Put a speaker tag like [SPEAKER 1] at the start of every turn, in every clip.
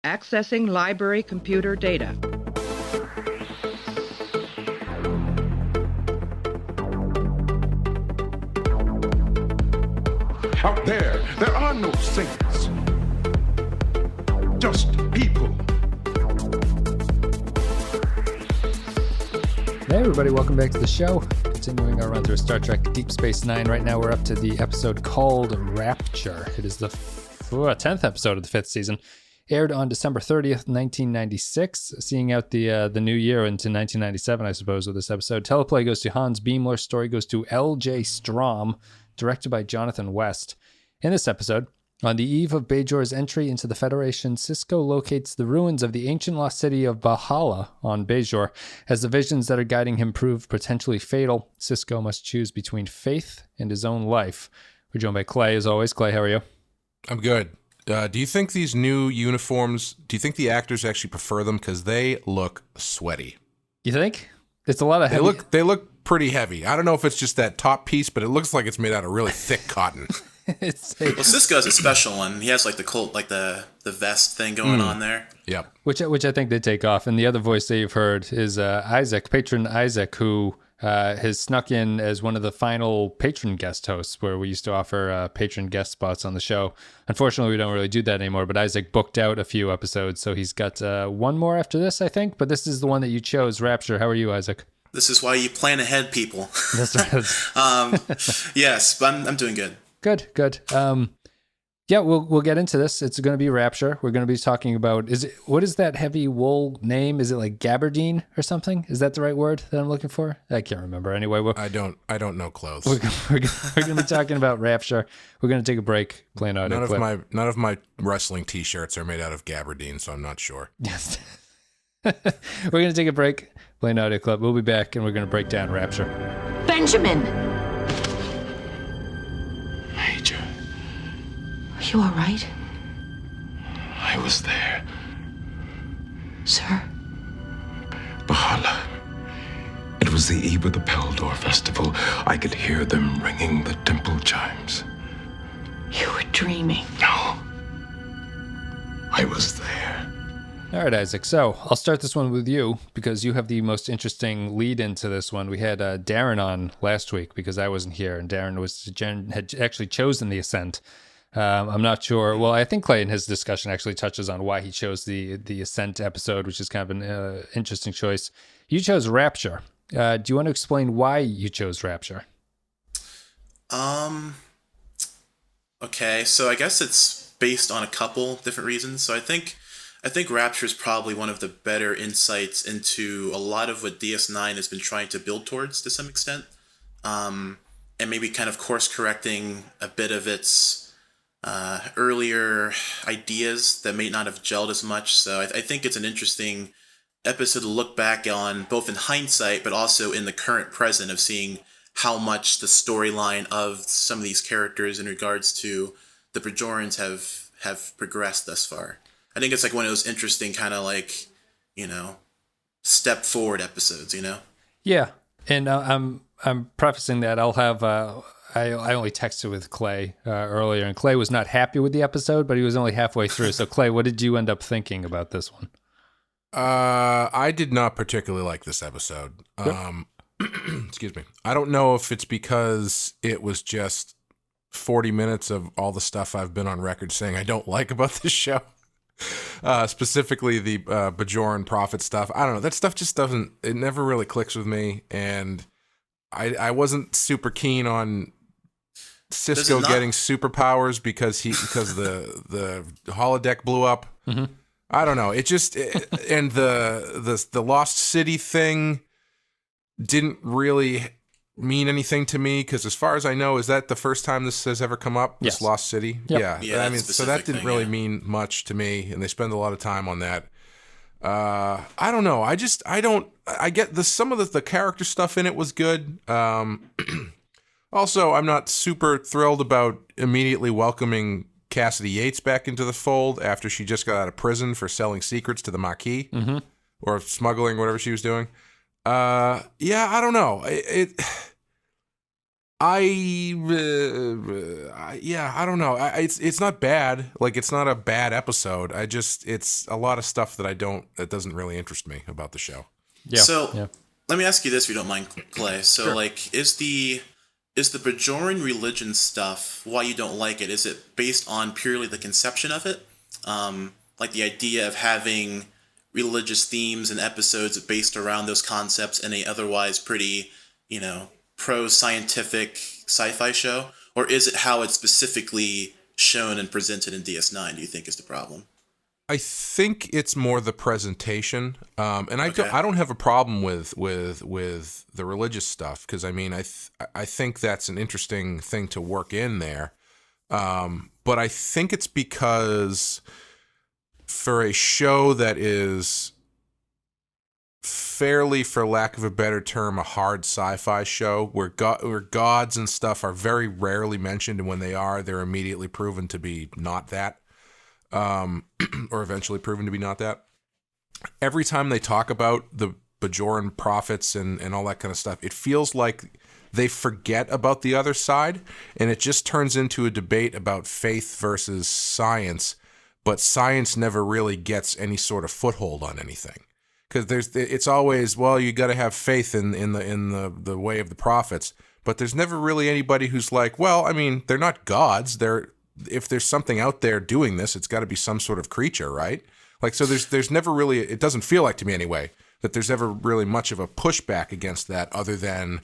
[SPEAKER 1] Accessing library computer data.
[SPEAKER 2] Out there are no saints, just people.
[SPEAKER 3] Hey everybody, welcome back to the show. Continuing our run through Star Trek Deep Space Nine. Right now we're up to the episode called Rapture. It is the 10th episode of the 5th season. Aired on December 30th, 1996, seeing out the new year into 1997, I suppose, with this episode. Teleplay goes to Hans Beimler. Story goes to L.J. Strom, directed by Jonathan West. In this episode, on the eve of Bajor's entry into the Federation, Sisko locates the ruins of the ancient lost city of Valhalla on Bajor. As the visions that are guiding him prove potentially fatal, Sisko must choose between faith and his own life. We're joined by Clay, as always. Clay, how are you?
[SPEAKER 4] I'm good. Do you think these new uniforms, do you think the actors actually prefer them? Because they look sweaty.
[SPEAKER 3] You think? It's a lot of heavy.
[SPEAKER 4] They look pretty heavy. I don't know if it's just that top piece, but it looks like it's made out of really thick cotton.
[SPEAKER 5] Well, Sisko's a special one. He has like the vest thing going on there.
[SPEAKER 4] Yep.
[SPEAKER 3] Which I think they take off. And the other voice that you've heard is Isaac, Patron Isaac, who has snuck in as one of the final patron guest hosts, where we used to offer patron guest spots on the show. Unfortunately, we don't really do that anymore, but Isaac booked out a few episodes, so he's got one more after this, I think. But this is the one that you chose, Rapture. How are you, Isaac?
[SPEAKER 5] This is why you plan ahead, people.
[SPEAKER 3] That's right.
[SPEAKER 5] Yes, but I'm doing good.
[SPEAKER 3] Good. Yeah, we'll get into this. It's going to be Rapture. We're going to be talking about, what is that heavy wool name? Is it like gabardine or something? Is that the right word that I'm looking for? I can't remember. Anyway,
[SPEAKER 4] I don't know clothes.
[SPEAKER 3] We're going to be talking about Rapture. We're going to take a break, play an audio clip.
[SPEAKER 4] None of my wrestling t-shirts are made out of gabardine, so I'm not sure.
[SPEAKER 3] Yes. We're going to take a break, play an audio clip. We'll be back, and we're going to break down Rapture.
[SPEAKER 6] Benjamin!
[SPEAKER 2] Major,
[SPEAKER 6] Are you all right?
[SPEAKER 2] I was there.
[SPEAKER 6] Sir?
[SPEAKER 2] Valhalla. It was the eve of the Peldor Festival. I could hear them ringing the temple chimes.
[SPEAKER 6] You were dreaming.
[SPEAKER 2] No. I was there.
[SPEAKER 3] All right, Isaac. So I'll start this one with you because you have the most interesting lead into this one. We had Darren on last week because I wasn't here, and Darren had actually chosen the Ascent. I'm not sure. Well, I think Clay in his discussion actually touches on why he chose the Ascent episode, which is kind of an interesting choice. You chose Rapture. Do you want to explain why you chose Rapture?
[SPEAKER 5] Okay, so I guess it's based on a couple different reasons. So I think Rapture is probably one of the better insights into a lot of what DS9 has been trying to build towards to some extent, and maybe kind of course correcting a bit of its earlier ideas that may not have gelled as much. So I think it's an interesting episode to look back on, both in hindsight, but also in the current present, of seeing how much the storyline of some of these characters in regards to the Bajorans have progressed thus far. I think it's like one of those interesting kind of like, step forward episodes,
[SPEAKER 3] Yeah. And I'm prefacing that. I'll have, I only texted with Clay earlier, and Clay was not happy with the episode, but he was only halfway through. So Clay, what did you end up thinking about this one?
[SPEAKER 4] I did not particularly like this episode. Excuse me. I don't know if it's because it was just 40 minutes of all the stuff I've been on record saying I don't like about this show. Specifically the Bajoran prophet stuff. I don't know. That stuff just it never really clicks with me. And I wasn't super keen on Sisko getting superpowers because the holodeck blew up. Mm-hmm. I don't know. And the Lost City thing didn't really mean anything to me, because as far as I know, is that the first time this has ever come up?
[SPEAKER 3] Yes.
[SPEAKER 4] This Lost City?
[SPEAKER 3] Yep.
[SPEAKER 4] Yeah. I mean, so that didn't really mean much to me, and they spend a lot of time on that. I don't know. I get some of the character stuff in it was good. Also, I'm not super thrilled about immediately welcoming Cassidy Yates back into the fold after she just got out of prison for selling secrets to the Maquis, or smuggling, whatever she was doing. I don't know. I don't know. It's not bad. Like, it's not a bad episode. It's a lot of stuff that doesn't really interest me about the show.
[SPEAKER 3] Yeah.
[SPEAKER 5] So let me ask you this, if you don't mind, Clay. So,
[SPEAKER 4] Sure.
[SPEAKER 5] like, is the Bajoran religion stuff, why you don't like it? Is it based on purely the conception of it? Like the idea of having religious themes and episodes based around those concepts in a otherwise pretty, pro-scientific sci-fi show? Or is it how it's specifically shown and presented in DS9, do you think is the problem?
[SPEAKER 4] I think it's more the presentation, and I
[SPEAKER 5] Okay.
[SPEAKER 4] don't have a problem with the religious stuff, because I mean I think that's an interesting thing to work in there, but I think it's because for a show that is fairly, for lack of a better term, a hard sci-fi show where gods and stuff are very rarely mentioned, and when they are, they're immediately proven to be not that. Or eventually proven to be not that. Every time they talk about the Bajoran prophets and all that kind of stuff, it feels like they forget about the other side, and it just turns into a debate about faith versus science, but science never really gets any sort of foothold on anything. Because it's always, well, you got to have faith in the way of the prophets, but there's never really anybody who's like, well, I mean, they're not gods, if there's something out there doing this, it's got to be some sort of creature, right? Like, so there's never really, it doesn't feel like to me anyway, that there's ever really much of a pushback against that, other than,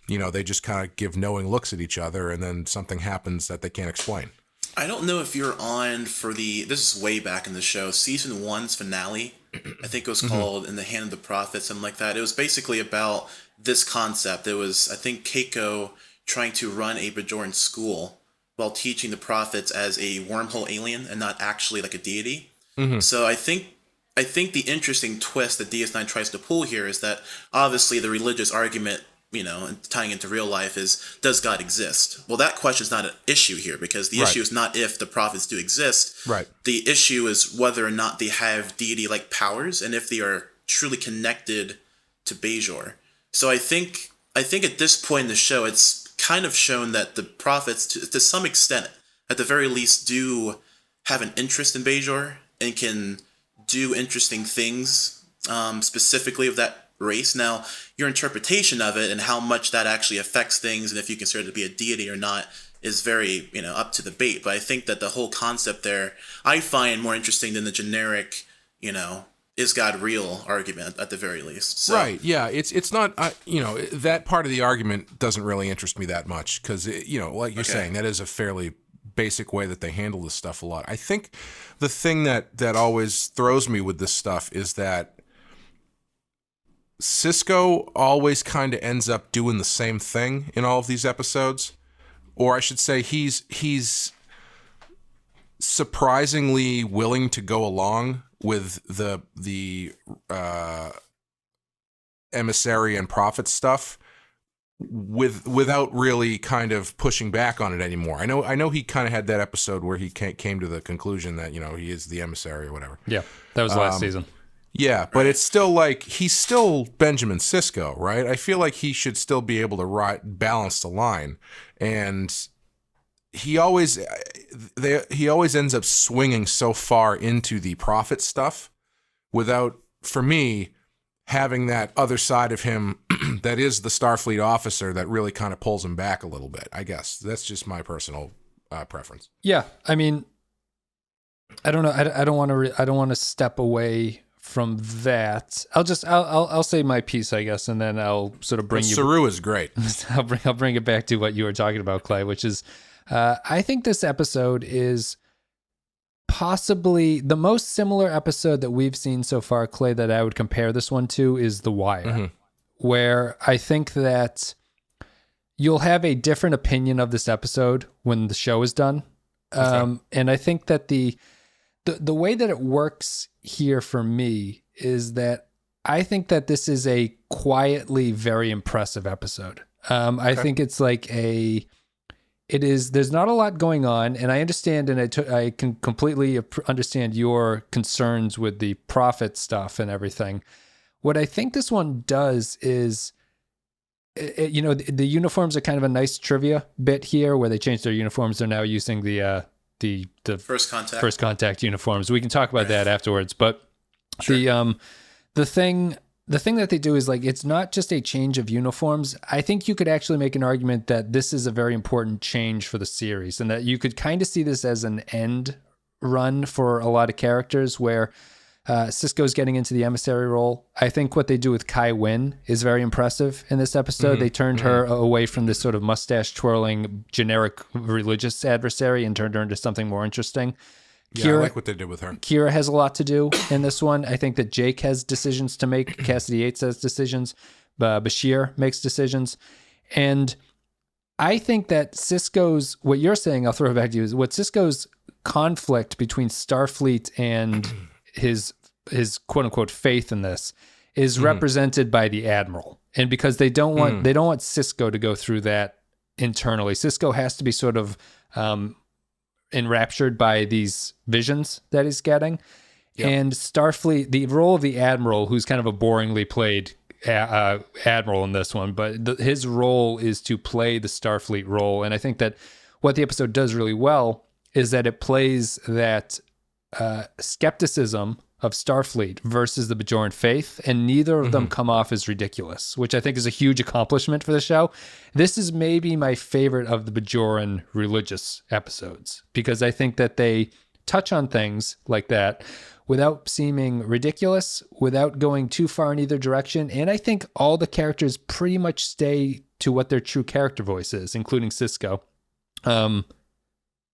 [SPEAKER 4] they just kind of give knowing looks at each other, and then something happens that they can't explain.
[SPEAKER 5] I don't know if you're on for this is way back in the show, season 1's finale. I think it was called In the Hand of the Prophet, something like that. It was basically about this concept. It was, I think, Keiko trying to run a Bajoran school while teaching the prophets as a wormhole alien and not actually like a deity. So I think the interesting twist that DS9 tries to pull here is that obviously the religious argument, and tying into real life, is, does God exist? Well, that question is not an issue here, because the issue is not if the prophets do exist.
[SPEAKER 4] Right.
[SPEAKER 5] The issue is whether or not they have deity-like powers, and if they are truly connected to Bajor. So I think at this point in the show, it's kind of shown that the prophets, to some extent, at the very least, do have an interest in Bajor and can do interesting things, specifically of that race. Now, your interpretation of it and how much that actually affects things, and if you consider it to be a deity or not, is very, up to debate. But I think that the whole concept there, I find more interesting than the generic, is God real argument at the very least. So,
[SPEAKER 4] Right. Yeah. It's not, that part of the argument doesn't really interest me that much, because, like you're saying, that is a fairly basic way that they handle this stuff a lot. I think the thing that always throws me with this stuff is that Sisko always kind of ends up doing the same thing in all of these episodes, or I should say he's surprisingly willing to go along with the emissary and prophet stuff without really kind of pushing back on it anymore. I know he kind of had that episode where he came to the conclusion that he is the emissary or whatever.
[SPEAKER 3] Yeah, that was last season.
[SPEAKER 4] Yeah, but it's still like, he's still Benjamin Sisko, right? I feel like he should still be able to balance the line, and he always ends up swinging so far into the prophet stuff without, for me, having that other side of him that is the Starfleet officer that really kind of pulls him back a little bit. I guess that's just my personal preference.
[SPEAKER 3] Yeah, I mean, I don't know. I don't want to step away from that. I'll say my piece, I guess, and then I'll sort of bring you.
[SPEAKER 4] Saru is great.
[SPEAKER 3] I'll bring it back to what you were talking about, Clay, which is, I think this episode is possibly the most similar episode that we've seen so far, Clay, that I would compare this one to is The Wire, where I think that you'll have a different opinion of this episode when the show is done. And I think that the way that it works here for me is that I think that this is a quietly very impressive episode. I think it's like there's not a lot going on, and I understand, and I can completely understand your concerns with the prophet stuff and everything. What I think this one does is the uniforms are kind of a nice trivia bit here, where they changed their uniforms. They're now using the
[SPEAKER 5] first contact
[SPEAKER 3] uniforms. We can talk about that afterwards, but
[SPEAKER 5] Sure.
[SPEAKER 3] the thing that they do is like, it's not just a change of uniforms. I think you could actually make an argument that this is a very important change for the series, and that you could kind of see this as an end run for a lot of characters, where Sisko's getting into the emissary role. I think what they do with Kai Wynn is very impressive in this episode. They turned her away from this sort of mustache twirling generic religious adversary and turned her into something more interesting.
[SPEAKER 4] Yeah, I like what they did with her.
[SPEAKER 3] Kira has a lot to do in this one. I think that Jake has decisions to make. Cassidy Yates has decisions. Bashir makes decisions. And I think that Sisko's, what you're saying, I'll throw it back to you, is what Sisko's conflict between Starfleet and his quote unquote faith in this is represented by the Admiral. And because they don't want Sisko to go through that internally. Sisko has to be sort of enraptured by these visions that he's getting. Yep. And Starfleet, the role of the Admiral, who's kind of a boringly played Admiral in this one, but his role is to play the Starfleet role. And I think that what the episode does really well is that it plays that skepticism of Starfleet versus the Bajoran faith, and neither of them come off as ridiculous, which I think is a huge accomplishment for the show. This is maybe my favorite of the Bajoran religious episodes, because I think that they touch on things like that without seeming ridiculous, without going too far in either direction. And I think all the characters pretty much stay to what their true character voice is, including Sisko.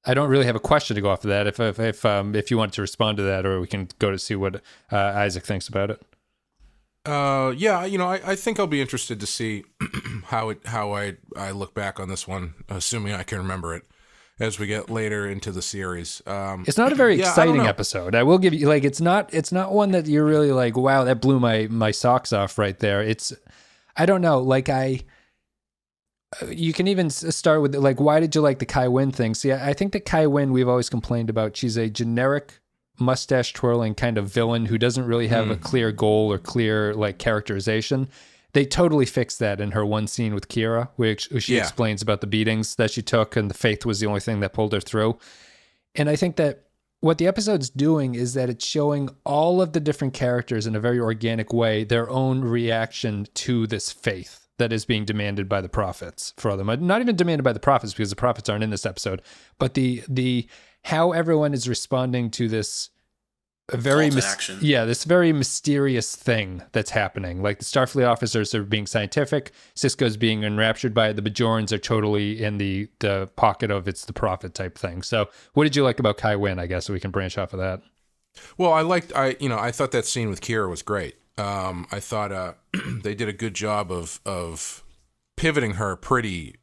[SPEAKER 3] I don't really have a question to go off of that. If you want to respond to that, or we can go to see what Isaac thinks about it.
[SPEAKER 4] Yeah, I think I'll be interested to see how I look back on this one, assuming I can remember it, as we get later into the series.
[SPEAKER 3] It's not a very exciting episode. I will give you, like, it's not one that you're really like, wow, that blew my socks off right there. I don't know, like you can even start with, like, why did you like the Kai Wynn thing? See, I think that Kai Wynn, we've always complained about, she's a generic mustache twirling kind of villain who doesn't really have a clear goal or clear, like, characterization. They totally fixed that in her one scene with Kira, which she explains about the beatings that she took, and the faith was the only thing that pulled her through. And I think that what the episode's doing is that it's showing all of the different characters in a very organic way, their own reaction to this faith that is being demanded by the prophets for them. Not even demanded by the prophets, because the prophets aren't in this episode, but the how everyone is responding to this very this very mysterious thing that's happening. Like, the Starfleet officers are being scientific, Sisko's being enraptured by it, the Bajorans are totally in the pocket of it's the prophet type thing. So what did you like about Kai Wynn, I guess, so we can branch off of that?
[SPEAKER 4] Well, I thought that scene with Kira was great. I thought they did a good job of pivoting her pretty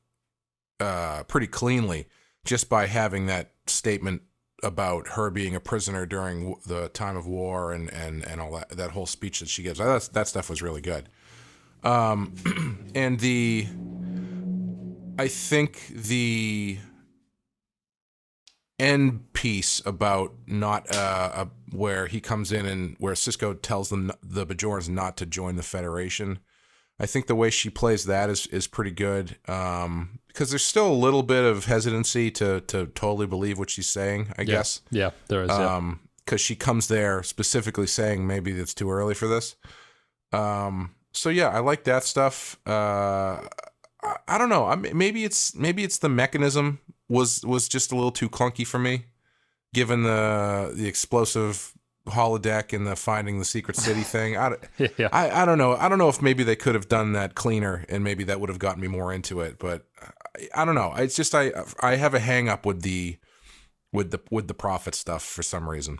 [SPEAKER 4] cleanly, just by having that statement about her being a prisoner during the time of war and all that whole speech that she gives. I thought that stuff was really good. And I think the end piece about not where he comes in and where Sisko tells them, the Bajorans, not to join the Federation, I think the way she plays that is pretty good, because there's still a little bit of hesitancy to totally believe what she's saying, I guess.
[SPEAKER 3] Yeah, there is.
[SPEAKER 4] Because she comes there specifically saying maybe it's too early for this. So yeah, I like that stuff. I don't know. Maybe it's the mechanism was just a little too clunky for me, given the explosive holodeck and the finding the secret city thing. I don't know. I don't know if maybe they could have done that cleaner, and maybe that would have gotten me more into it. But I don't know. It's just I have a hang up with the prophet stuff for some reason.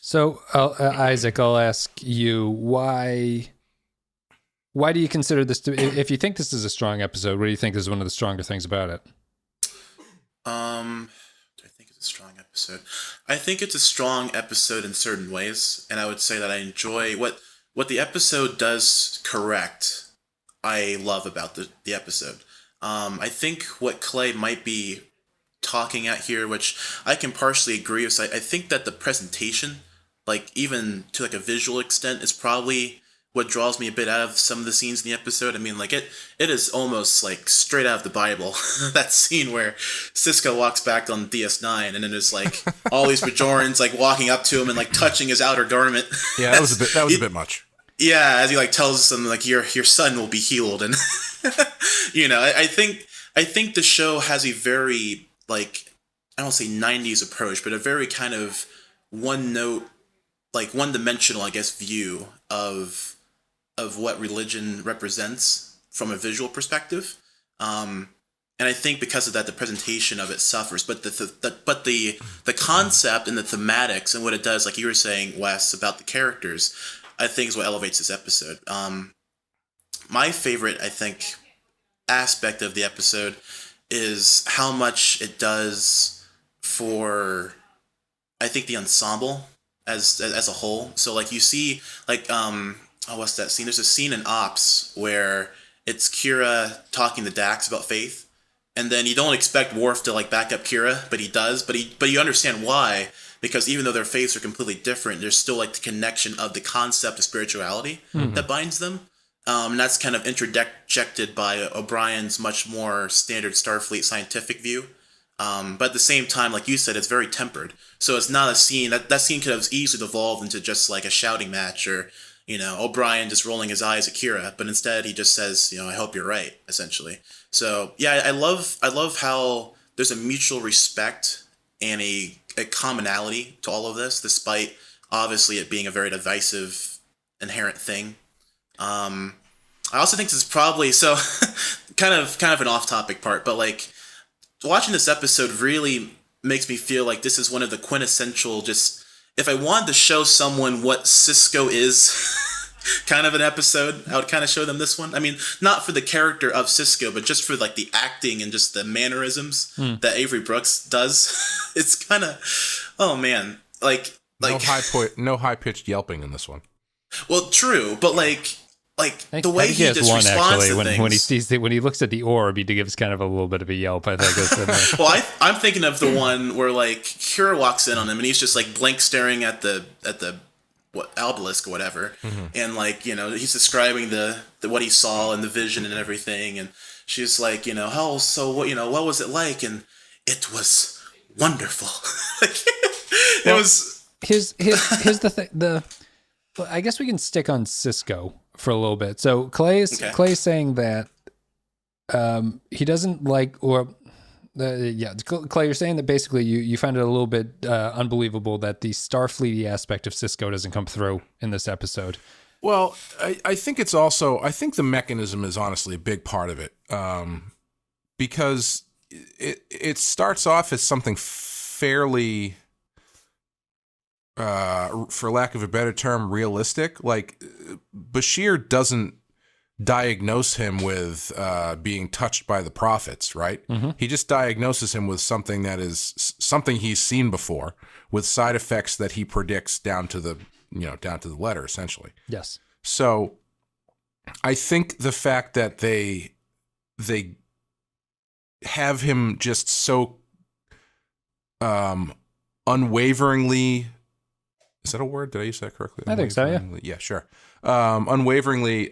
[SPEAKER 3] So Isaac, I'll ask you, why do you consider this to, if you think this is a strong episode, what do you think is one of the stronger things about it?
[SPEAKER 5] Do I think it's a strong episode? I think it's a strong episode in certain ways, and I would say that I enjoy what the episode does correct. I love about the episode. I think what Clay might be talking at here, which I can partially agree with, I think that the presentation, like, even to like a visual extent, is probably what draws me a bit out of some of the scenes in the episode. I mean, like it is almost like straight out of the Bible. That scene where Sisko walks back on DS9, and then there's like all these Bajorans like walking up to him and like touching his outer garment.
[SPEAKER 4] Yeah, that was a bit much.
[SPEAKER 5] Yeah, as he like tells them like your son will be healed, and I think the show has a very like, I don't say 90s approach, but a very kind of one note, like one dimensional, I guess, view of what religion represents from a visual perspective. And I think because of that, the presentation of it suffers. But the concept and the thematics and what it does, like you were saying, Wes, about the characters, I think is what elevates this episode. My favorite, I think, aspect of the episode is how much it does for, I think, the ensemble as a whole. So like you see like what's that scene? There's a scene in Ops where it's Kira talking to Dax about faith, and then you don't expect Worf to like back up Kira, but he does. But you understand why, because even though their faiths are completely different, there's still like the connection of the concept of spirituality that binds them. And that's kind of interjected by O'Brien's much more standard Starfleet scientific view. But at the same time, like you said, it's very tempered. So it's not a scene that scene could have easily evolved into just like a shouting match, or O'Brien just rolling his eyes at Kira, but instead he just says, I hope you're right, essentially. So yeah, I love how there's a mutual respect and a commonality to all of this, despite obviously it being a very divisive inherent thing. I also think this is probably kind of an off-topic part, but like watching this episode really makes me feel like this is one of the quintessential, just if I wanted to show someone what Sisko is, kind of an episode, I would kind of show them this one. I mean, not for the character of Sisko, but just for like the acting and just the mannerisms that Avery Brooks does. It's kind of, oh man, like
[SPEAKER 4] no high pitched yelping in this one.
[SPEAKER 5] Well, true, but like the way he just
[SPEAKER 3] one,
[SPEAKER 5] responds
[SPEAKER 3] actually,
[SPEAKER 5] to things.
[SPEAKER 3] when he looks at the orb, he gives kind of a little bit of a yelp. I think.
[SPEAKER 5] Well, I'm thinking of the one where like Kira walks in on him and he's just like blank staring at the obelisk or whatever, and like he's describing the what he saw and the vision and everything, and she's like what was it like, and it was wonderful. It was.
[SPEAKER 3] Here's the thing. Well, I guess we can stick on Sisko for a little bit. So Clay's saying that he doesn't like, or Clay, you're saying that basically you find it a little bit unbelievable that the Starfleet aspect of Sisko doesn't come through in this episode.
[SPEAKER 4] Well, I think it's also, I think the mechanism is honestly a big part of it, because it starts off as something fairly, for lack of a better term, realistic. Like Bashir doesn't diagnose him with being touched by the prophets, right? He just diagnoses him with something that is something he's seen before, with side effects that he predicts down to the letter, essentially.
[SPEAKER 3] Yes.
[SPEAKER 4] So I think the fact that they have him just so unwaveringly, is that a word? Did I use that correctly?
[SPEAKER 3] I think so, yeah.
[SPEAKER 4] Yeah, sure. Unwaveringly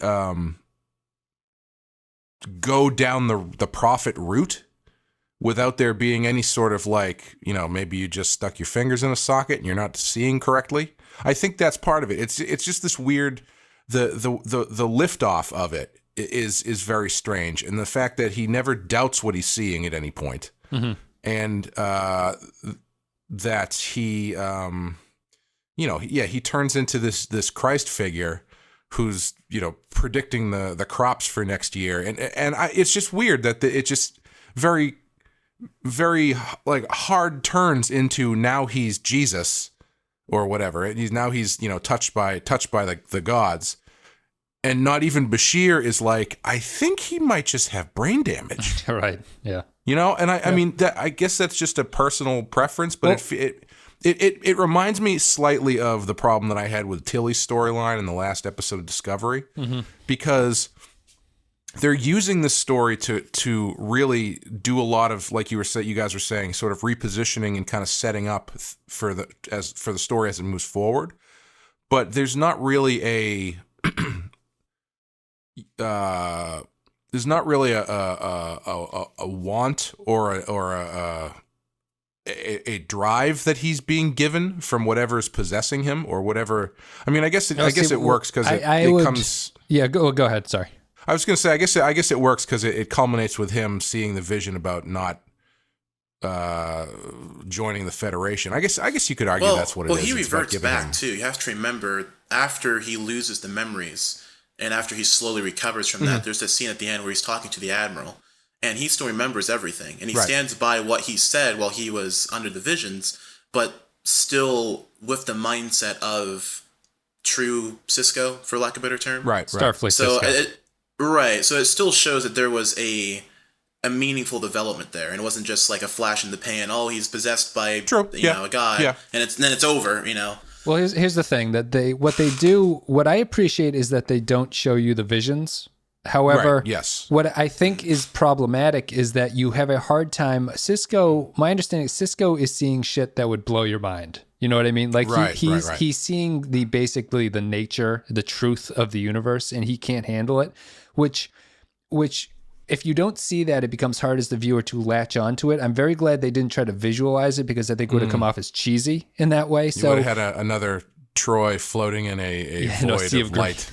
[SPEAKER 4] go down the prophet route without there being any sort of like, maybe you just stuck your fingers in a socket and you're not seeing correctly. I think that's part of it. It's just this weird, the liftoff of it is very strange. And the fact that he never doubts what he's seeing at any point. And that he he turns into this Christ figure who's predicting the crops for next year, and it's just weird that it just very, very like hard turns into now he's Jesus or whatever. He's touched by the gods, and not even Bashir is like, I think he might just have brain damage.
[SPEAKER 3] Right. Yeah.
[SPEAKER 4] And I mean that, I guess that's just a personal preference, but it reminds me slightly of the problem that I had with Tilly's storyline in the last episode of Discovery, because they're using this story to really do a lot of, like you guys were saying, sort of repositioning and kind of setting up for the story as it moves forward. But there's not really there's not really a want or a drive that he's being given from whatever is possessing him or whatever. I mean, I guess it works because it comes.
[SPEAKER 3] Yeah, go ahead. Sorry.
[SPEAKER 4] I was going to say, I guess it works because it culminates with him seeing the vision about not joining the Federation. I guess you could argue that's what it is.
[SPEAKER 5] Well, he reverts back too. You have to remember, after he loses the memories and after he slowly recovers from that, there's that scene at the end where he's talking to the Admiral, and he still remembers everything, and he stands by what he said while he was under the visions, but still with the mindset of true Sisko, for lack of a better term.
[SPEAKER 4] Right.
[SPEAKER 3] Starfleet
[SPEAKER 5] So
[SPEAKER 3] Sisko.
[SPEAKER 5] So it still shows that there was a meaningful development there, and it wasn't just like a flash in the pan. Oh, he's possessed by a guy, and then it's over.
[SPEAKER 3] Well, here's the thing what I appreciate is that they don't show you the visions. However, what I think is problematic is that you have a hard time. My understanding is Sisko is seeing shit that would blow your mind. You know what I mean? Like he's seeing basically the nature, the truth of the universe, and he can't handle it, which if you don't see that, it becomes hard as the viewer to latch onto it. I'm very glad they didn't try to visualize it because I think it would have come off as cheesy in that way.
[SPEAKER 4] You would have had another Troy floating in a void of light.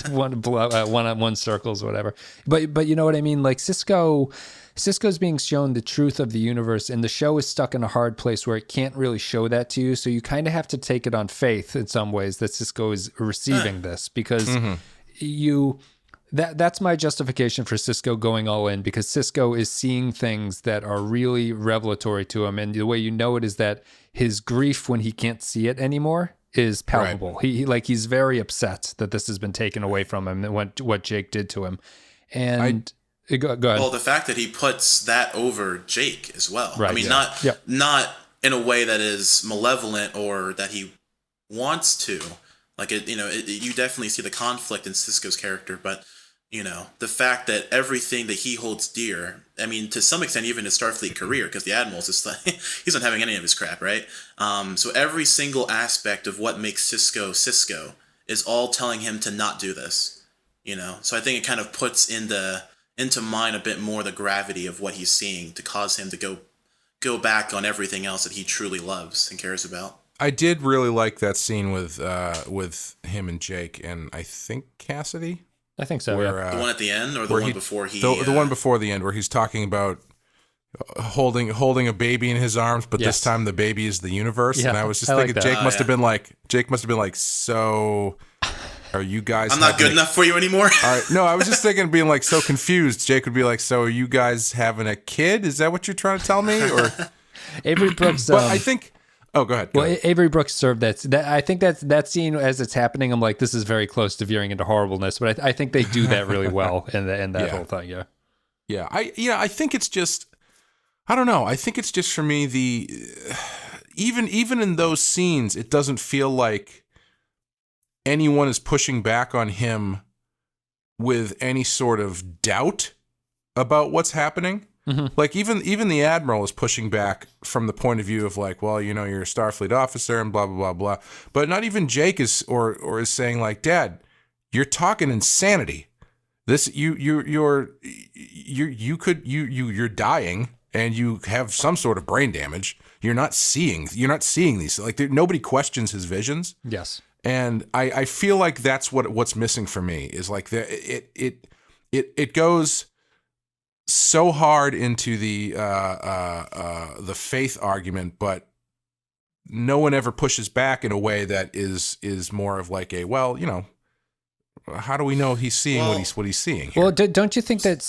[SPEAKER 3] one circles, whatever. But you know what I mean? Like Sisko's being shown the truth of the universe, and the show is stuck in a hard place where it can't really show that to you. So you kind of have to take it on faith in some ways that Sisko is receiving this because that's my justification for Sisko going all in, because Sisko is seeing things that are really revelatory to him. And the way you know it is that his grief when he can't see it anymore is palpable. Right. He's very upset that this has been taken away from him and what Jake did to him. And go ahead.
[SPEAKER 5] Well, the fact that he puts that over Jake as well.
[SPEAKER 3] Right,
[SPEAKER 5] I mean, not in a way that is malevolent or that he wants to. Like you definitely see the conflict in Sisko's character, but the fact that everything that he holds dear, I mean, to some extent, even his Starfleet career, because the Admiral's just like, he's not having any of his crap, right? So every single aspect of what makes Sisko is all telling him to not do this, So I think it kind of puts into mind a bit more the gravity of what he's seeing to cause him to go back on everything else that he truly loves and cares about.
[SPEAKER 4] I did really like that scene with him and Jake and I think Cassidy.
[SPEAKER 3] I think so.
[SPEAKER 5] The one at the end, or the one before
[SPEAKER 4] the one before the end, where he's talking about holding a baby in his arms, but this time the baby is the universe. Yeah, and I was just thinking, like Jake must have been like, so are you guys?
[SPEAKER 5] I'm not good enough for you anymore.
[SPEAKER 4] All right, no, I was just thinking, being like so confused. Jake would be like, so are you guys having a kid? Is that what you're trying to tell me? Or
[SPEAKER 3] Avery Brooks?
[SPEAKER 4] But I think. Oh, go ahead.
[SPEAKER 3] Avery Brooks served that. I think that scene as it's happening, I'm like, this is very close to veering into horribleness. But I think they do that really well in that whole thing. Yeah.
[SPEAKER 4] Yeah. I think it's just, I don't know. I think it's just for me even in those scenes, it doesn't feel like anyone is pushing back on him with any sort of doubt about what's happening. Mm-hmm. Like even the Admiral is pushing back from the point of view of like, well, you're a Starfleet officer and blah blah blah blah. But not even Jake is or is saying like, Dad, you're talking insanity. This you're dying and you have some sort of brain damage. You're not seeing these. Like nobody questions his visions.
[SPEAKER 3] Yes.
[SPEAKER 4] And I feel like that's what's missing for me is like it goes so hard into the faith argument, but no one ever pushes back in a way that is more of like a, well, how do we know he's seeing what he's seeing here?
[SPEAKER 3] Well, don't you think that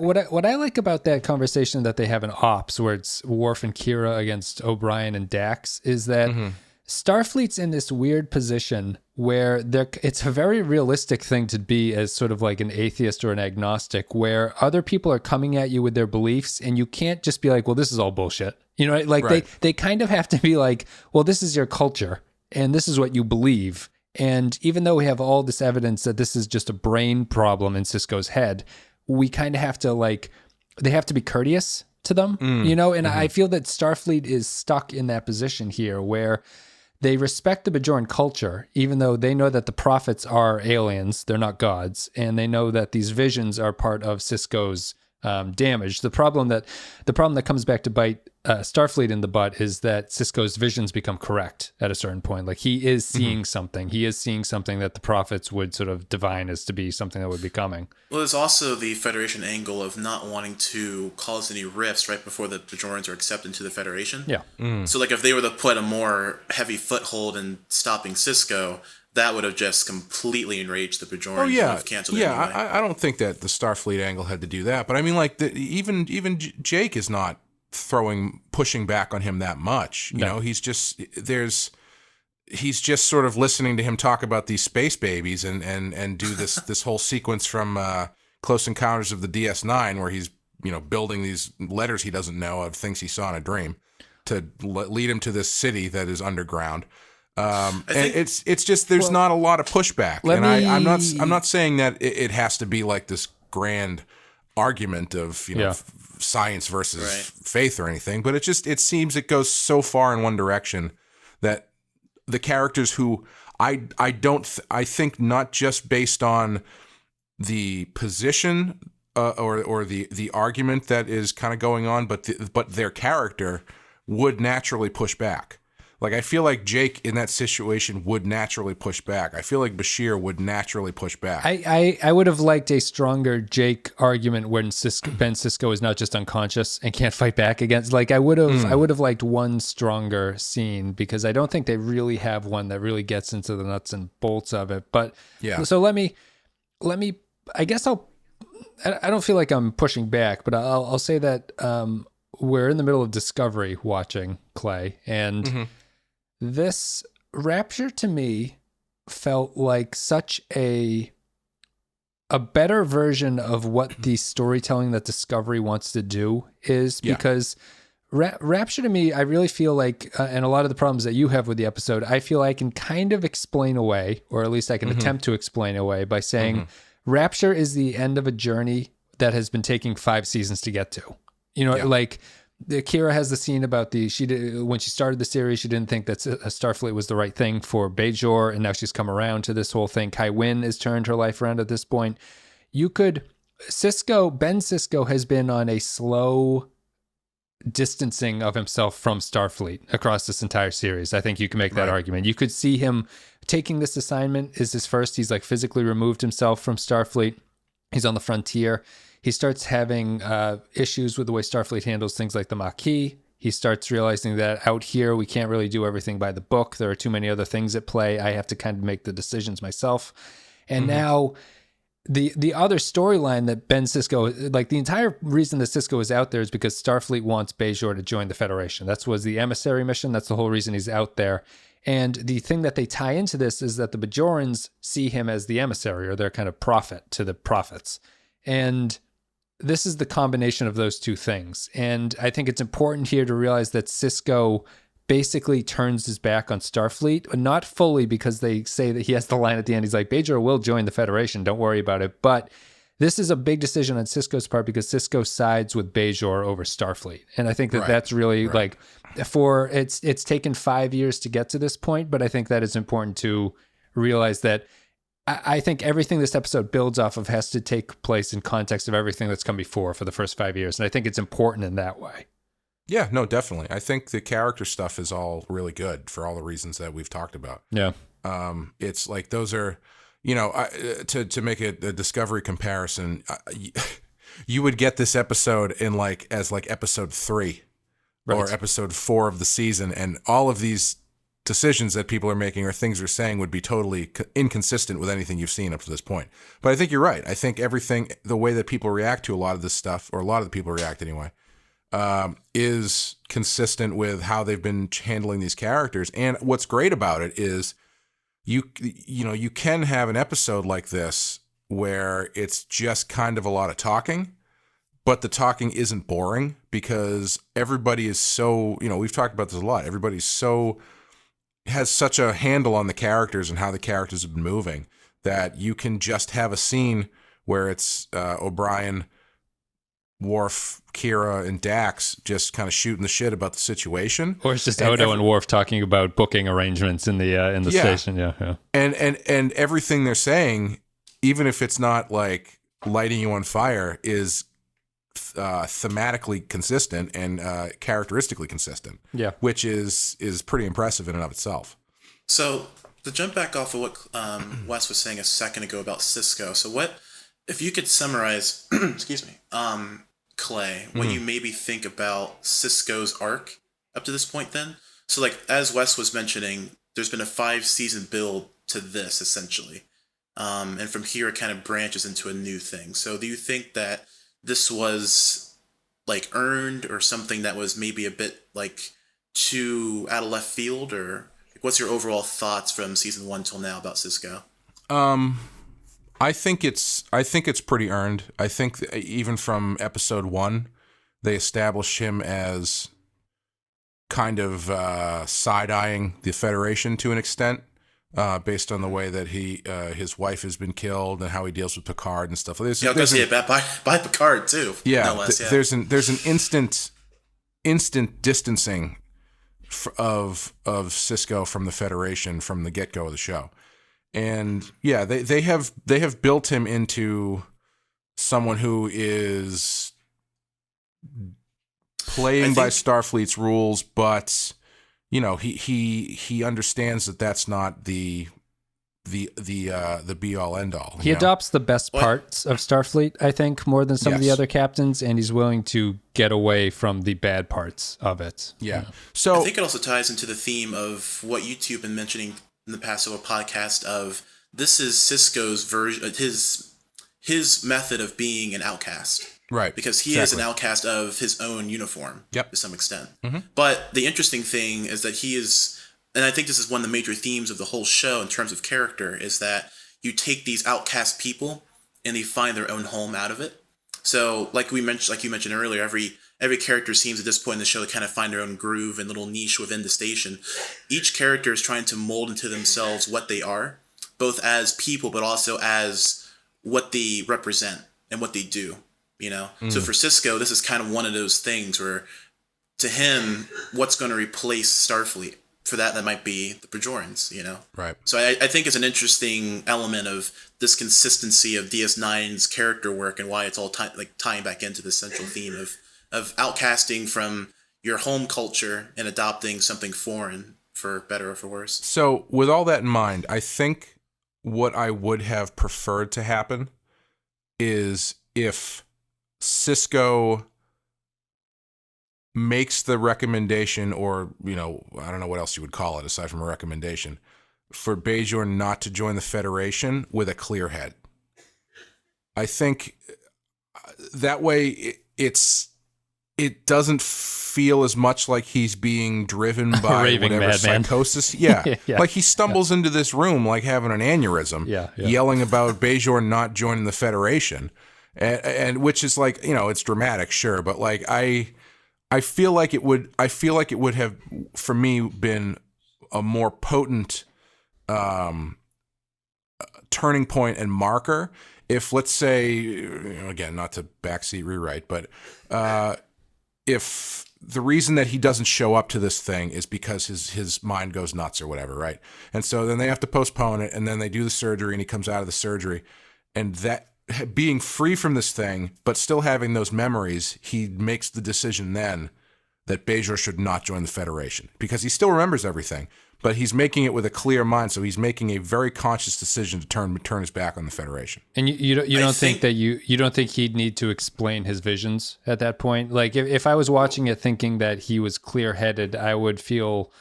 [SPEAKER 3] what I like about that conversation that they have in Ops, where it's Worf and Kira against O'Brien and Dax, is that Starfleet's in this weird position where it's a very realistic thing to be as sort of like an atheist or an agnostic, where other people are coming at you with their beliefs and you can't just be like, well, this is all bullshit. Right. They kind of have to be like, well, this is your culture and this is what you believe. And even though we have all this evidence that this is just a brain problem in Sisko's head, we kind of have to they have to be courteous to them, and I feel that Starfleet is stuck in that position here where they respect the Bajoran culture, even though they know that the prophets are aliens, they're not gods, and they know that these visions are part of Sisko's damage. The problem that comes back to bite Starfleet in the butt is that Sisko's visions become correct at a certain point. Like he is seeing something. He is seeing something that the prophets would sort of divine as to be something that would be coming.
[SPEAKER 5] Well, there's also the Federation angle of not wanting to cause any rifts right before the Bajorans are accepted into the Federation.
[SPEAKER 3] Yeah.
[SPEAKER 5] So, like, if they were to put a more heavy foothold in stopping Sisko, that would have just completely enraged the Bajorans.
[SPEAKER 4] Oh yeah,
[SPEAKER 5] have canceled
[SPEAKER 4] yeah.
[SPEAKER 5] it anyway.
[SPEAKER 4] I don't think that the Starfleet angle had to do that, but I mean, like, even Jake is not pushing back on him that much. You know, he's just sort of listening to him talk about these space babies and do this whole sequence from Close Encounters of the DS9 where he's building these letters he doesn't know of things he saw in a dream to lead him to this city that is underground. And it's just there's not a lot of pushback, and I'm not saying that it has to be like this grand argument of science versus faith or anything, but it seems it goes so far in one direction that the characters who I think not just based on the position or the argument that is kind of going on, but their character would naturally push back. Like, I feel like Jake in that situation would naturally push back. I feel like Bashir would naturally push back.
[SPEAKER 3] I would have liked a stronger Jake argument when Ben Sisko is not just unconscious and can't fight back against. Like, I would have liked one stronger scene, because I don't think they really have one that really gets into the nuts and bolts of it. But yeah. So let me. I guess I don't feel like I'm pushing back, but I'll say that we're in the middle of Discovery watching, Clay, and this Rapture to me felt like such a better version of what the storytelling that Discovery wants to do is, because Rapture to me, I really feel like, and a lot of the problems that you have with the episode, I feel I can kind of explain away, or at least I can attempt to explain away by saying Rapture is the end of a journey that has been taking 5 seasons to get to. Like Kira has the scene about when she started the series, she didn't think that Starfleet was the right thing for Bajor, and now she's come around to this whole thing. Kai Wynn has turned her life around at this point. Ben Sisko has been on a slow distancing of himself from Starfleet across this entire series. I think you can make that argument. You could see him taking this assignment is his first. He's like physically removed himself from Starfleet. He's on the frontier. He starts having issues with the way Starfleet handles things like the Maquis. He starts realizing that out here, we can't really do everything by the book. There are too many other things at play. I have to kind of make the decisions myself. And now the other storyline that Ben Sisko, like the entire reason that Sisko is out there is because Starfleet wants Bajor to join the Federation. That was the emissary mission. That's the whole reason he's out there. And the thing that they tie into this is that the Bajorans see him as the emissary, or their kind of prophet to the prophets. And this is the combination of those two things. And I think it's important here to realize that Sisko basically turns his back on Starfleet, not fully, because they say that he has the line at the end. He's like, Bajor will join the Federation. Don't worry about it. But this is a big decision on Sisko's part, because Sisko sides with Bajor over Starfleet. And I think that that's really like, it's taken 5 years to get to this point, but I think that it's important to realize that I think everything this episode builds off of has to take place in context of everything that's come before for the first 5 years. And I think it's important in that way.
[SPEAKER 4] Yeah, no, definitely. I think the character stuff is all really good for all the reasons that we've talked about.
[SPEAKER 3] Yeah.
[SPEAKER 4] It's like those are, to make a Discovery comparison, you would get this episode as episode 3 or episode 4 of the season. And all of these decisions that people are making or things they're saying would be totally inconsistent with anything you've seen up to this point. But I think you're right. I think the way that people react to a lot of this stuff, or a lot of the people react anyway, is consistent with how they've been handling these characters. And what's great about it is you can have an episode like this where it's just kind of a lot of talking, but the talking isn't boring, because everybody is so, we've talked about this a lot. Everybody's has such a handle on the characters and how the characters have been moving, that you can just have a scene where it's O'Brien Worf, Kira, and Dax just kind of shooting the shit about the situation.
[SPEAKER 3] Or it's just Odo and Worf talking about booking arrangements in the station. Yeah.
[SPEAKER 4] And everything they're saying, even if it's not like lighting you on fire, is thematically consistent and characteristically consistent.
[SPEAKER 3] Yeah,
[SPEAKER 4] which is pretty impressive in and of itself.
[SPEAKER 5] So to jump back off of what Wes was saying a second ago about Sisko. So what if you could summarize? Excuse me, Clay, what you maybe think about Sisko's arc up to this point? Then, so like as Wes was mentioning, there's been a 5-season build to this essentially, and from here it kind of branches into a new thing. So do you think that this was like earned or something that was maybe a bit like too out of left field, or what's your overall thoughts from season 1 till now about Sisko?
[SPEAKER 4] I think it's pretty earned. I think even from episode 1, they established him as kind of side-eyeing the Federation to an extent, based on the way that his wife has been killed and how he deals with Picard and stuff.
[SPEAKER 5] Yeah, I was gonna say by Picard too.
[SPEAKER 4] Yeah,
[SPEAKER 5] no less,
[SPEAKER 4] there's an instant distancing of Sisko from the Federation from the get-go of the show. And yeah, they have built him into someone who is playing by Starfleet's rules, but you know, he understands that that's not the be all end all.
[SPEAKER 3] He adopts the best parts of Starfleet, I think, more than some of the other captains, and he's willing to get away from the bad parts of it.
[SPEAKER 4] Yeah. So
[SPEAKER 5] I think it also ties into the theme of what you two have been mentioning in the past of a podcast of this is Sisko's version, his method of being an outcast.
[SPEAKER 4] Right.
[SPEAKER 5] Because he is an outcast of his own uniform to some extent.
[SPEAKER 4] Mm-hmm.
[SPEAKER 5] But the interesting thing is that he is, and I think this is one of the major themes of the whole show in terms of character, is that you take these outcast people and they find their own home out of it. So like you mentioned earlier, every character seems at this point in the show to kind of find their own groove and little niche within the station. Each character is trying to mold into themselves what they are, both as people, but also as what they represent and what they do, you know? So for Sisko, this is kind of one of those things where to him, what's going to replace Starfleet? For that might be the Bajorans, you know?
[SPEAKER 4] Right.
[SPEAKER 5] So I think it's an interesting element of this consistency of DS9's character work and why it's all tying back into the central theme of outcasting from your home culture and adopting something foreign, for better or for worse.
[SPEAKER 4] So with all that in mind, I think what I would have preferred to happen is if Sisko makes the recommendation, or, you know, I don't know what else you would call it aside from a recommendation, for Bajor not to join the Federation with a clear head. I think that way it doesn't feel as much like he's being driven by whatever psychosis. Yeah. Like he stumbles into this room like having an aneurysm, yelling about Bajor not joining the Federation. And which is like, you know, it's dramatic, sure, but like I feel like it would have, for me, been a more potent turning point and marker if, let's say, you know, again, not to backseat rewrite, but if the reason that he doesn't show up to this thing is because his mind goes nuts or whatever, right? And so then they have to postpone it, and then they do the surgery, and he comes out of the surgery, and that being free from this thing, but still having those memories, he makes the decision then that Bajor should not join the Federation because he still remembers everything, but he's making it with a clear mind. So he's making a very conscious decision to turn his back on the Federation.
[SPEAKER 3] And you don't think that you don't think he'd need to explain his visions at that point? Like if I was watching it thinking that he was clear-headed, I would feel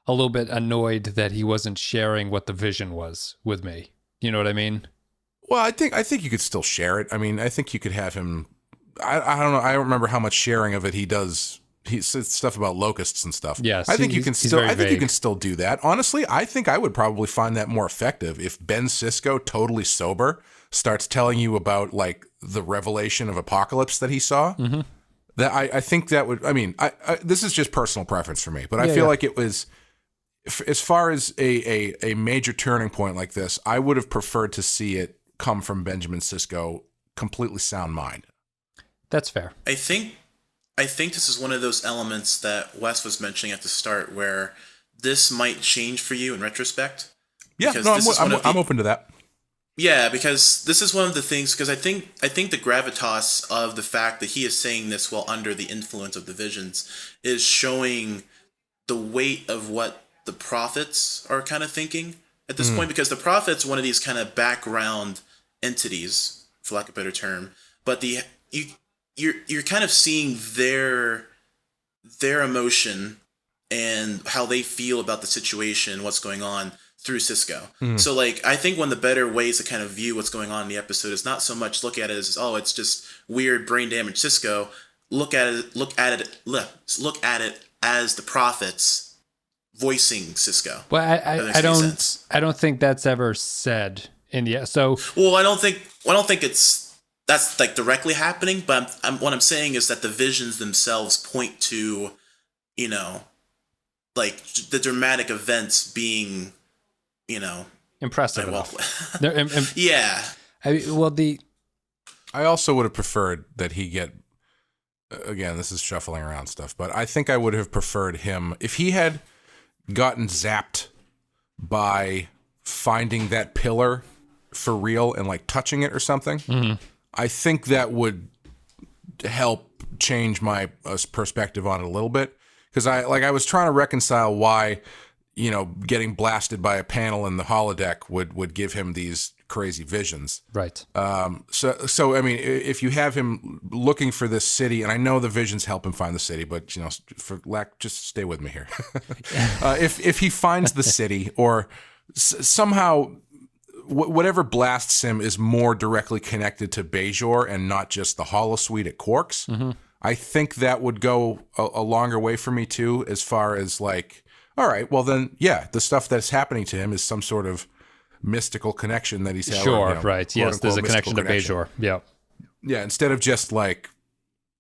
[SPEAKER 3] a little bit annoyed that he wasn't sharing what the vision was with me. You know what I mean?
[SPEAKER 4] Well, I think you could still share it. I mean, I think you could have him. I don't know. I don't remember how much sharing of it he does. He says stuff about locusts and stuff.
[SPEAKER 3] Yes,
[SPEAKER 4] I think you can still. I think you can still do that. Honestly, I think I would probably find that more effective if Ben Sisko, totally sober, starts telling you about like the revelation of Apocalypse that he saw. Mm-hmm. That I think that would. I mean, I this is just personal preference for me, but I feel like it was. As far as a major turning point like this, I would have preferred to see it come from Benjamin Sisko, completely sound mind.
[SPEAKER 3] That's fair.
[SPEAKER 5] I think this is one of those elements that Wes was mentioning at the start where this might change for you in retrospect.
[SPEAKER 4] Yeah, no, I'm open to that.
[SPEAKER 5] Yeah, because this is one of the things, because I think the gravitas of the fact that he is saying this while under the influence of the visions is showing the weight of what the prophets are kind of thinking at this point, because the prophet's one of these kind of background entities, for lack of a better term, but you're kind of seeing their emotion and how they feel about the situation, what's going on through Sisko. So like, I think one of the better ways to kind of view what's going on in the episode is not so much look at it as, oh, it's just weird brain damage Sisko. Look at it as the prophets voicing Sisko.
[SPEAKER 3] Well, I don't think that's ever said in the so.
[SPEAKER 5] Well, I don't think that's like directly happening, but what I'm saying is that the visions themselves point to, you know, like the dramatic events being, you know,
[SPEAKER 3] impressive enough.
[SPEAKER 5] Yeah.
[SPEAKER 4] I also would have preferred that he get, again, this is shuffling around stuff, but I think I would have preferred him if he had gotten zapped by finding that pillar for real and like touching it or something. Mm-hmm. I think that would help change my perspective on it a little bit, because I was trying to reconcile why, you know, getting blasted by a panel in the holodeck would give him these crazy visions.
[SPEAKER 3] Right.
[SPEAKER 4] So I mean, if you have him looking for this city, and I know the visions help him find the city, but you know, just stay with me here. If he finds the city, or somehow whatever blasts him is more directly connected to Bajor and not just the holosuite at Quark's, I think that would go a longer way for me too, as far as like, all right, well then, yeah, the stuff that's happening to him is some sort of mystical connection that he's having.
[SPEAKER 3] Sure,
[SPEAKER 4] you know,
[SPEAKER 3] right. Yes, there's a connection to Bajor. Yeah.
[SPEAKER 4] Yeah, instead of just like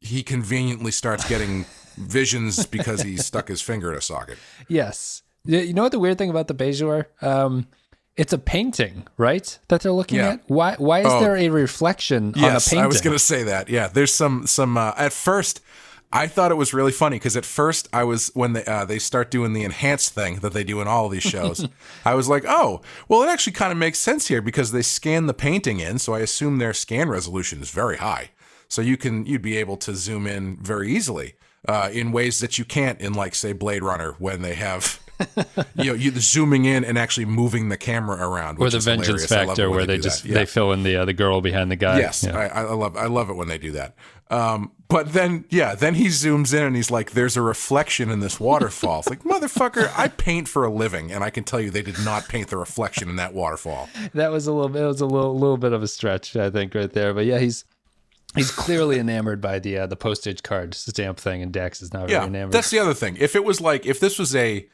[SPEAKER 4] he conveniently starts getting visions because he stuck his finger in a socket.
[SPEAKER 3] Yes. You know what the weird thing about the Bajor? It's a painting, right? That they're looking at. Why is there a reflection on a painting?
[SPEAKER 4] I was going to say that. Yeah, there's some. At first, I thought it was really funny because at first I was, when they start doing the enhanced thing that they do in all of these shows, I was like, oh, well, it actually kind of makes sense here because they scan the painting in, so I assume their scan resolution is very high, so you'd be able to zoom in very easily in ways that you can't in, like, say, Blade Runner, when they have. You zooming in and actually moving the camera around,
[SPEAKER 3] or the Vengeance Factor, where they just they fill in the girl behind the guy.
[SPEAKER 4] Yes, yeah. I love it when they do that. But then he zooms in and he's like, "There's a reflection in this waterfall." It's like, motherfucker, I paint for a living, and I can tell you they did not paint the reflection in that waterfall.
[SPEAKER 3] That was a little bit of a stretch, I think, right there. But yeah, he's clearly enamored by the postage card stamp thing, and Dax is not very enamored.
[SPEAKER 4] That's the other thing. If it was like, if this was a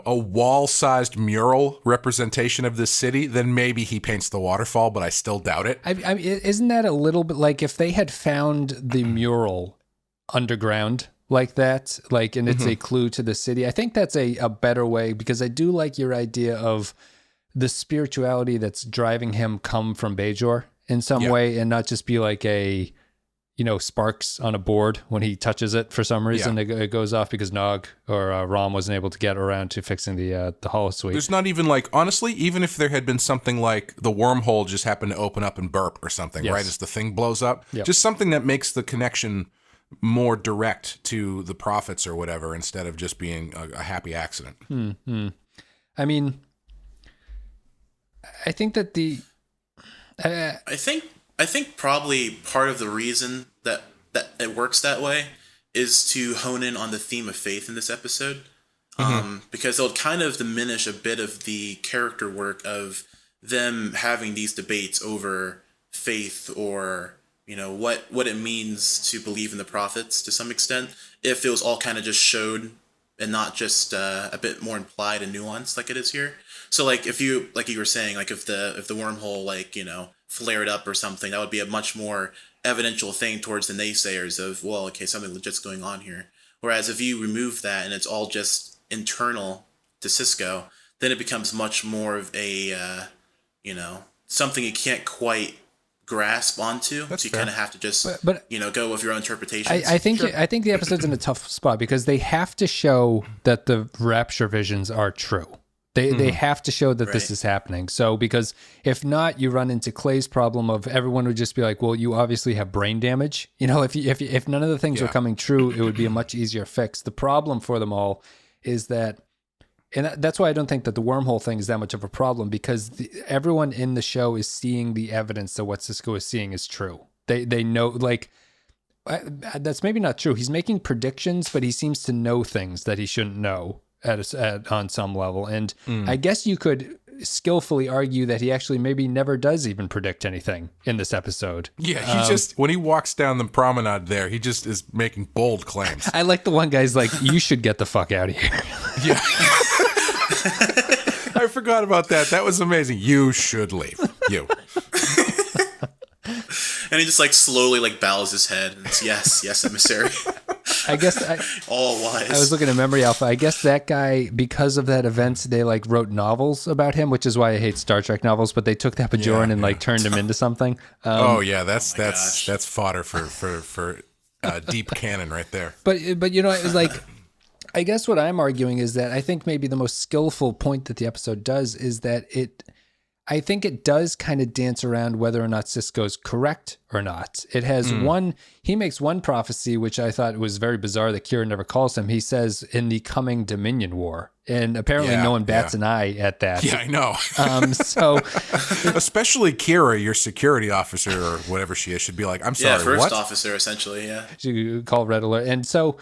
[SPEAKER 4] wall-sized mural representation of this city, then maybe he paints the waterfall, but I still doubt it.
[SPEAKER 3] I isn't that a little bit like if they had found the mural underground like that, like, and it's a clue to the city? I think that's a better way, because I do like your idea of the spirituality that's driving him come from Bajor in some way, and not just be like a, sparks on a board when he touches it for some reason. It goes off because Nog or Rom wasn't able to get around to fixing the holosuite.
[SPEAKER 4] There's not even, like, honestly, even if there had been something like the wormhole just happened to open up and burp or something, right, as the thing blows up, just something that makes the connection more direct to the prophets or whatever, instead of just being a happy accident.
[SPEAKER 3] I mean, I think that
[SPEAKER 5] I think probably part of the reason that it works that way is to hone in on the theme of faith in this episode, because it'll kind of diminish a bit of the character work of them having these debates over faith, or what it means to believe in the prophets to some extent, if it was all kind of just showed and not just a bit more implied and nuanced like it is here. So like if you were saying, like if the wormhole, like, flared up or something, that would be a much more evidential thing towards the naysayers of, well, okay, something legit's going on here. Whereas if you remove that and it's all just internal to Sisko, then it becomes much more of a, something you can't quite grasp onto.
[SPEAKER 4] That's
[SPEAKER 5] so you
[SPEAKER 4] fair.
[SPEAKER 5] kind of have to just,
[SPEAKER 3] But
[SPEAKER 5] go with your own interpretations.
[SPEAKER 3] I think the episode's in a tough spot because they have to show that the Rapture visions are true. They have to show that this
[SPEAKER 5] Right.
[SPEAKER 3] is happening. So because if not, you run into Clay's problem of everyone would just be like, well, you obviously have brain damage. If none of the things were coming true, it would be a much easier fix. The problem for them all is that, and that's why I don't think that the wormhole thing is that much of a problem, because everyone in the show is seeing the evidence that what Sisko is seeing is true. They know, like, that's maybe not true. He's making predictions, but he seems to know things that he shouldn't know on some level. And I guess you could skillfully argue that he actually maybe never does even predict anything in this episode.
[SPEAKER 4] Yeah, he just, when he walks down the promenade there, he just is making bold claims.
[SPEAKER 3] I like the one guy's like, you should get the fuck out of here.
[SPEAKER 4] Yeah. I forgot about that. That was amazing. You should leave. You.
[SPEAKER 5] And he just like slowly like bows his head and it's, yes, emissary.
[SPEAKER 3] I guess
[SPEAKER 5] All wise.
[SPEAKER 3] I was looking at Memory Alpha. I guess that guy, because of that event, they like wrote novels about him, which is why I hate Star Trek novels. But they took that Bajoran and like turned him into something.
[SPEAKER 4] That's fodder for deep canon right there.
[SPEAKER 3] But it was like, I guess what I'm arguing is that I think maybe the most skillful point that the episode does is that I think it does kind of dance around whether or not Sisko's correct or not. It has he makes one prophecy, which I thought was very bizarre that Kira never calls him. He says, in the coming Dominion War. And apparently no one bats an eye at that.
[SPEAKER 4] Yeah, I know.
[SPEAKER 3] So
[SPEAKER 4] especially Kira, your security officer or whatever she is, should be like, I'm sorry,
[SPEAKER 5] first
[SPEAKER 4] what?
[SPEAKER 5] officer, essentially, yeah.
[SPEAKER 3] you call Red Alert. And so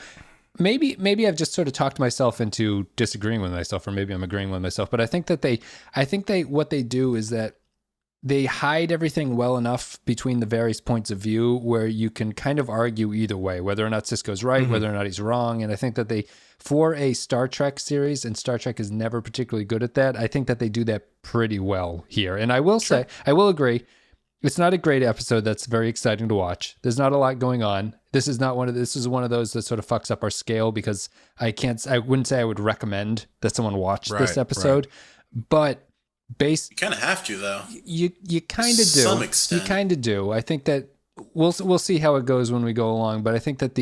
[SPEAKER 3] maybe I've just sort of talked myself into disagreeing with myself, or maybe I'm agreeing with myself. But I think what they do is that they hide everything well enough between the various points of view where you can kind of argue either way, whether or not Sisko's right, whether or not he's wrong. And I think that for a Star Trek series, and Star Trek is never particularly good at that, I think that they do that pretty well here. And I will say, I will agree, it's not a great episode that's very exciting to watch. There's not a lot going on. This is one of those that sort of fucks up our scale, because I wouldn't say I would recommend that someone watch this episode, but
[SPEAKER 5] You kind of have to, though.
[SPEAKER 3] You kind of do.
[SPEAKER 5] To some extent.
[SPEAKER 3] You kind of do. I think that we'll see how it goes when we go along, but I think that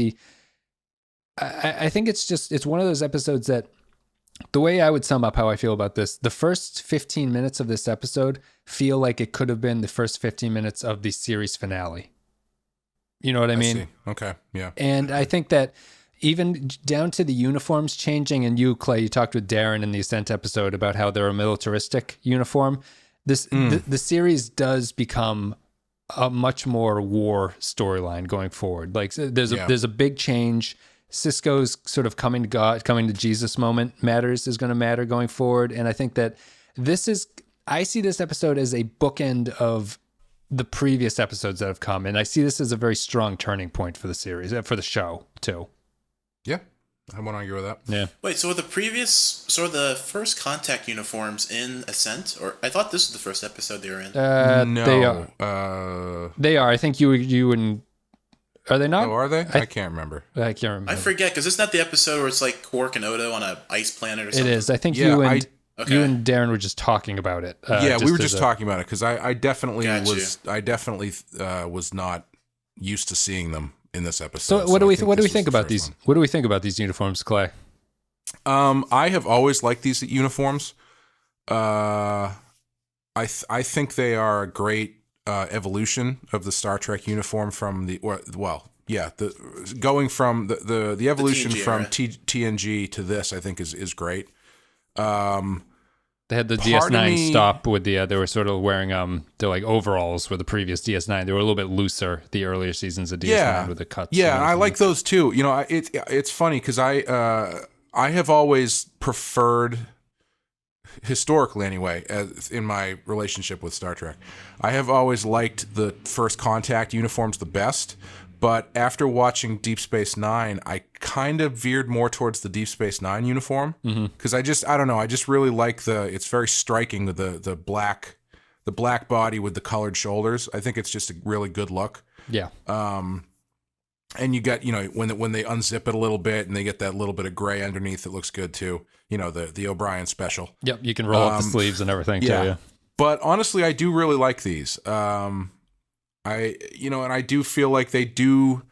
[SPEAKER 3] I think it's one of those episodes that, the way I would sum up how I feel about this, the first 15 minutes of this episode feel like it could have been the first 15 minutes of the series finale. You know what I mean?
[SPEAKER 4] See. Okay, yeah.
[SPEAKER 3] And I think that even down to the uniforms changing, and you, Clay, you talked with Darren in the Ascent episode about how they're a militaristic uniform. The series does become a much more war storyline going forward. Like there's a big change. Sisko's sort of coming to Jesus moment is going to matter going forward. And I think that I see this episode as a bookend of the previous episodes that have come. And I see this as a very strong turning point for the series, for the show too.
[SPEAKER 4] Yeah, I won't argue with that.
[SPEAKER 3] Yeah.
[SPEAKER 5] Wait, so the first Contact uniforms in Ascent? Or I thought this was the first episode they were in.
[SPEAKER 4] No.
[SPEAKER 3] They are. They are. I think you and... Are they not?
[SPEAKER 4] Oh, are they? I can't remember.
[SPEAKER 3] I can't remember.
[SPEAKER 5] I forget, because it's not the episode where it's like Quark and Odo on an ice planet or something.
[SPEAKER 3] It is. I think
[SPEAKER 4] Yeah,
[SPEAKER 3] you and Darren were just talking about it.
[SPEAKER 4] We were just talking about it, because I definitely
[SPEAKER 5] Got you.
[SPEAKER 4] was not used to seeing them in this episode.
[SPEAKER 3] So what do we
[SPEAKER 4] think
[SPEAKER 3] think about these?
[SPEAKER 4] one.
[SPEAKER 3] What do we think about these uniforms, Clay?
[SPEAKER 4] I have always liked these uniforms. I think they are a great evolution of the Star Trek uniform from going from the evolution
[SPEAKER 5] TNG
[SPEAKER 4] from
[SPEAKER 5] era.
[SPEAKER 4] TNG to this, I think is great.
[SPEAKER 3] They had the
[SPEAKER 4] Part of
[SPEAKER 3] DS9
[SPEAKER 4] me-
[SPEAKER 3] stop with they were sort of wearing they're like overalls with the previous DS9. They were a little bit looser the earlier seasons of DS9 with the cuts.
[SPEAKER 4] Yeah,
[SPEAKER 3] and
[SPEAKER 4] I
[SPEAKER 3] everything.
[SPEAKER 4] like those too. You know, it's funny because I have always preferred, historically anyway, in my relationship with Star Trek, I have always liked the First Contact uniforms the best. But after watching Deep Space Nine, I kind of veered more towards the Deep Space Nine uniform, because I don't know, I just really like it's very striking, the black body with the colored shoulders. I think it's just a really good look.
[SPEAKER 3] Yeah.
[SPEAKER 4] And you got, when they unzip it a little bit and they get that little bit of gray underneath, it looks good too. The O'Brien special.
[SPEAKER 3] Yep. You can roll up the sleeves and everything too.
[SPEAKER 4] yeah.
[SPEAKER 3] Yeah.
[SPEAKER 4] But honestly, I do really like these. And I do feel like they do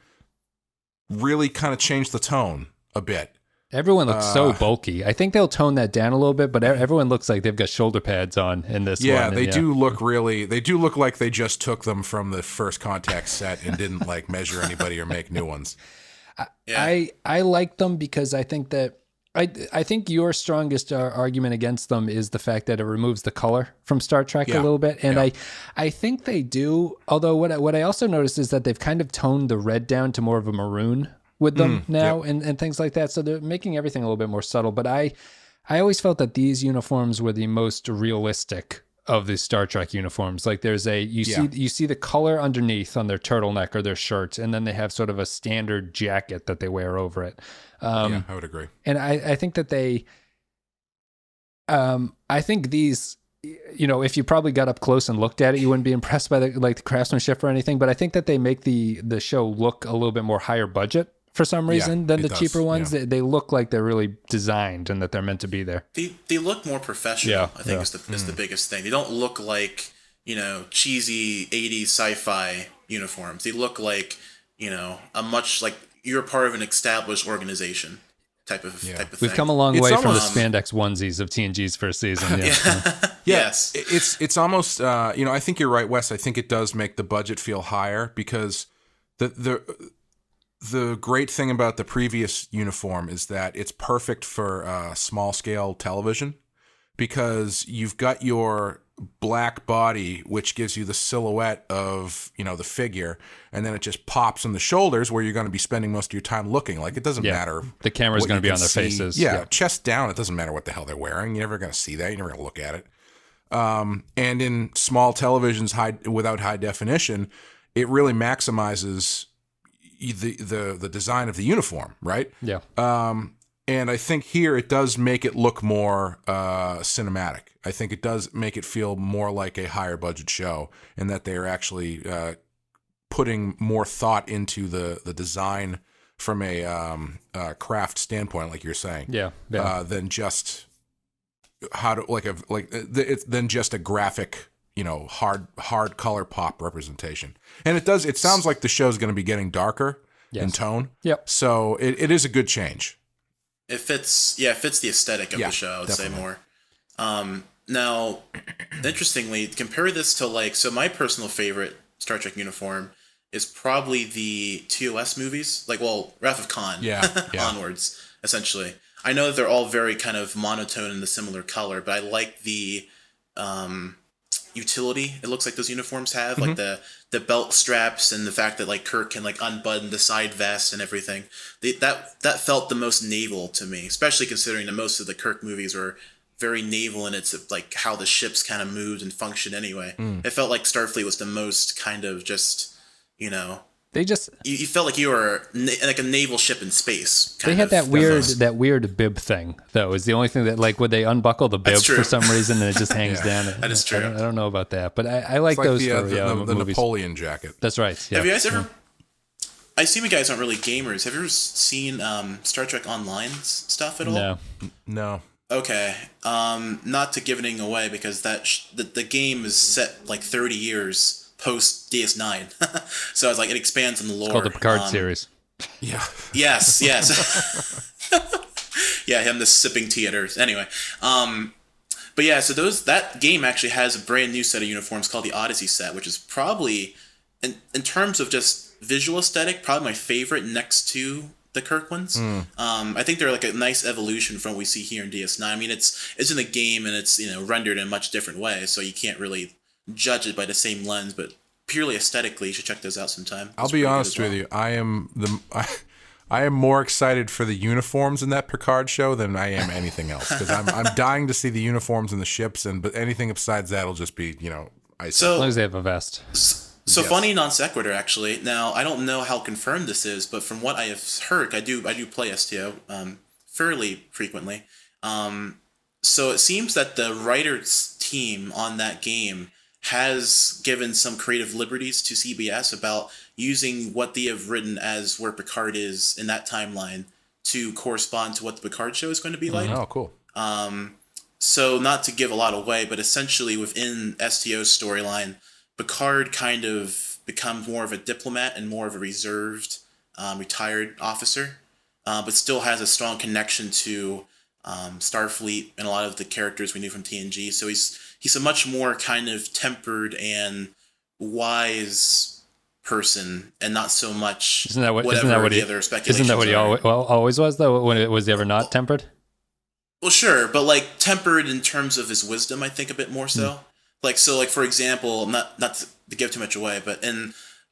[SPEAKER 4] really kind of change the tone a bit.
[SPEAKER 3] Everyone looks so bulky. I think they'll tone that down a little bit, but everyone looks like they've got shoulder pads on in this one.
[SPEAKER 4] Yeah, they do look like they just took them from the First Contact set and didn't like measure anybody or make new ones.
[SPEAKER 3] I like them because I think that I think your strongest argument against them is the fact that it removes the color from Star Trek a little bit, and I think they do. Although what I also noticed is that they've kind of toned the red down to more of a maroon with them now, and things like that. So they're making everything a little bit more subtle. But I always felt that these uniforms were the most realistic of the Star Trek uniforms. Like there's you see the color underneath on their turtleneck or their shirt, and then they have sort of a standard jacket that they wear over it.
[SPEAKER 4] I would agree.
[SPEAKER 3] And I think that I think these, if you probably got up close and looked at it, you wouldn't be impressed by the craftsmanship or anything. But I think that they make the show look a little bit more higher budget for some reason than the cheaper ones.
[SPEAKER 4] Yeah.
[SPEAKER 3] They look like they're really designed and that they're meant to be there.
[SPEAKER 5] They look more professional.
[SPEAKER 3] Yeah,
[SPEAKER 5] I think is the biggest thing. They don't look like cheesy 80s sci-fi uniforms. They look like a much like you're part of an established organization type of thing.
[SPEAKER 3] We've come a long way from the
[SPEAKER 5] almost
[SPEAKER 3] spandex onesies of TNG's first season.
[SPEAKER 5] Yes.
[SPEAKER 4] It's almost I think you're right, Wes. I think it does make the budget feel higher because the great thing about the previous uniform is that it's perfect for small scale television because you've got your black body, which gives you the silhouette of, the figure, and then it just pops in the shoulders where you're going to be spending most of your time looking. Like it doesn't matter.
[SPEAKER 3] The camera's going to be on their faces.
[SPEAKER 4] Yeah, chest down, it doesn't matter what the hell they're wearing. You're never going to see that. You're never going to look at it. And in small televisions without high definition, it really maximizes the design of the uniform, right?
[SPEAKER 3] Yeah.
[SPEAKER 4] And I think here it does make it look more cinematic. I think it does make it feel more like a higher budget show, and that they're actually putting more thought into the design from a craft standpoint, like you're saying. Than just than just a graphic, hard color pop representation. And it sounds like the show's going to be getting darker in tone.
[SPEAKER 3] Yep.
[SPEAKER 4] So it is a good change.
[SPEAKER 5] It fits the aesthetic of the show, I would say more. Now, interestingly, compare this to so my personal favorite Star Trek uniform is probably the TOS movies, Wrath of Khan onwards, essentially. I know that they're all very kind of monotone in the similar color, but I like the utility it looks like those uniforms have, like the belt straps and the fact that Kirk can unbutton the side vest and everything. That felt the most naval to me, especially considering that most of the Kirk movies were very naval and it's how the ships kind of moved and functioned anyway. It felt like Starfleet was the most kind of just,
[SPEAKER 3] They just
[SPEAKER 5] you felt like you were like a naval ship in space.
[SPEAKER 3] They had that weird bib thing though. Is the only thing that would they unbuckle the bib for some reason and it just hangs down?
[SPEAKER 5] That is true.
[SPEAKER 3] I don't know about that, but I like
[SPEAKER 4] it's
[SPEAKER 3] those
[SPEAKER 4] the
[SPEAKER 3] movies.
[SPEAKER 4] Napoleon jacket.
[SPEAKER 3] That's right. Yeah.
[SPEAKER 5] Have you guys ever? I assume you guys aren't really gamers. Have you ever seen Star Trek Online stuff at all?
[SPEAKER 4] No.
[SPEAKER 5] Okay. Not to give anything away because the game is set 30 years post DS9. So I was it expands on the lore.
[SPEAKER 3] It's called the Picard series.
[SPEAKER 4] Yeah.
[SPEAKER 5] Yes. Yeah, him just sipping tea at Earth. Anyway. But yeah, so that game actually has a brand new set of uniforms called the Odyssey set, which is probably, in terms of just visual aesthetic, probably my favorite next to the Kirk ones. I think they're a nice evolution from what we see here in DS9. I mean, it's in the game and it's rendered in a much different way, so you can't really judge it by the same lens. But purely aesthetically, you should check those out sometime.
[SPEAKER 4] I'll be honest with you, I am more excited for the uniforms in that Picard show than I am anything else because I'm dying to see the uniforms and the ships, but anything besides that will just be
[SPEAKER 3] as long as they have a vest.
[SPEAKER 5] So funny non sequitur, actually. Now, I don't know how confirmed this is, but from what I have heard, I do play STO fairly frequently. So it seems that the writers team on that game has given some creative liberties to CBS about using what they have written as where Picard is in that timeline to correspond to what the Picard show is going to be like.
[SPEAKER 4] Oh, cool.
[SPEAKER 5] So not to give a lot away, but essentially within STO's storyline, Picard kind of become more of a diplomat and more of a reserved, retired officer, but still has a strong connection to Starfleet and a lot of the characters we knew from TNG. So he's a much more kind of tempered and wise person, and not so much
[SPEAKER 3] Isn't that what
[SPEAKER 5] the other speculations
[SPEAKER 3] Isn't that what he always was, though? When it was he ever not tempered?
[SPEAKER 5] Well, sure, but like tempered in terms of his wisdom, I think a bit more so. Like for example, not to give too much away, but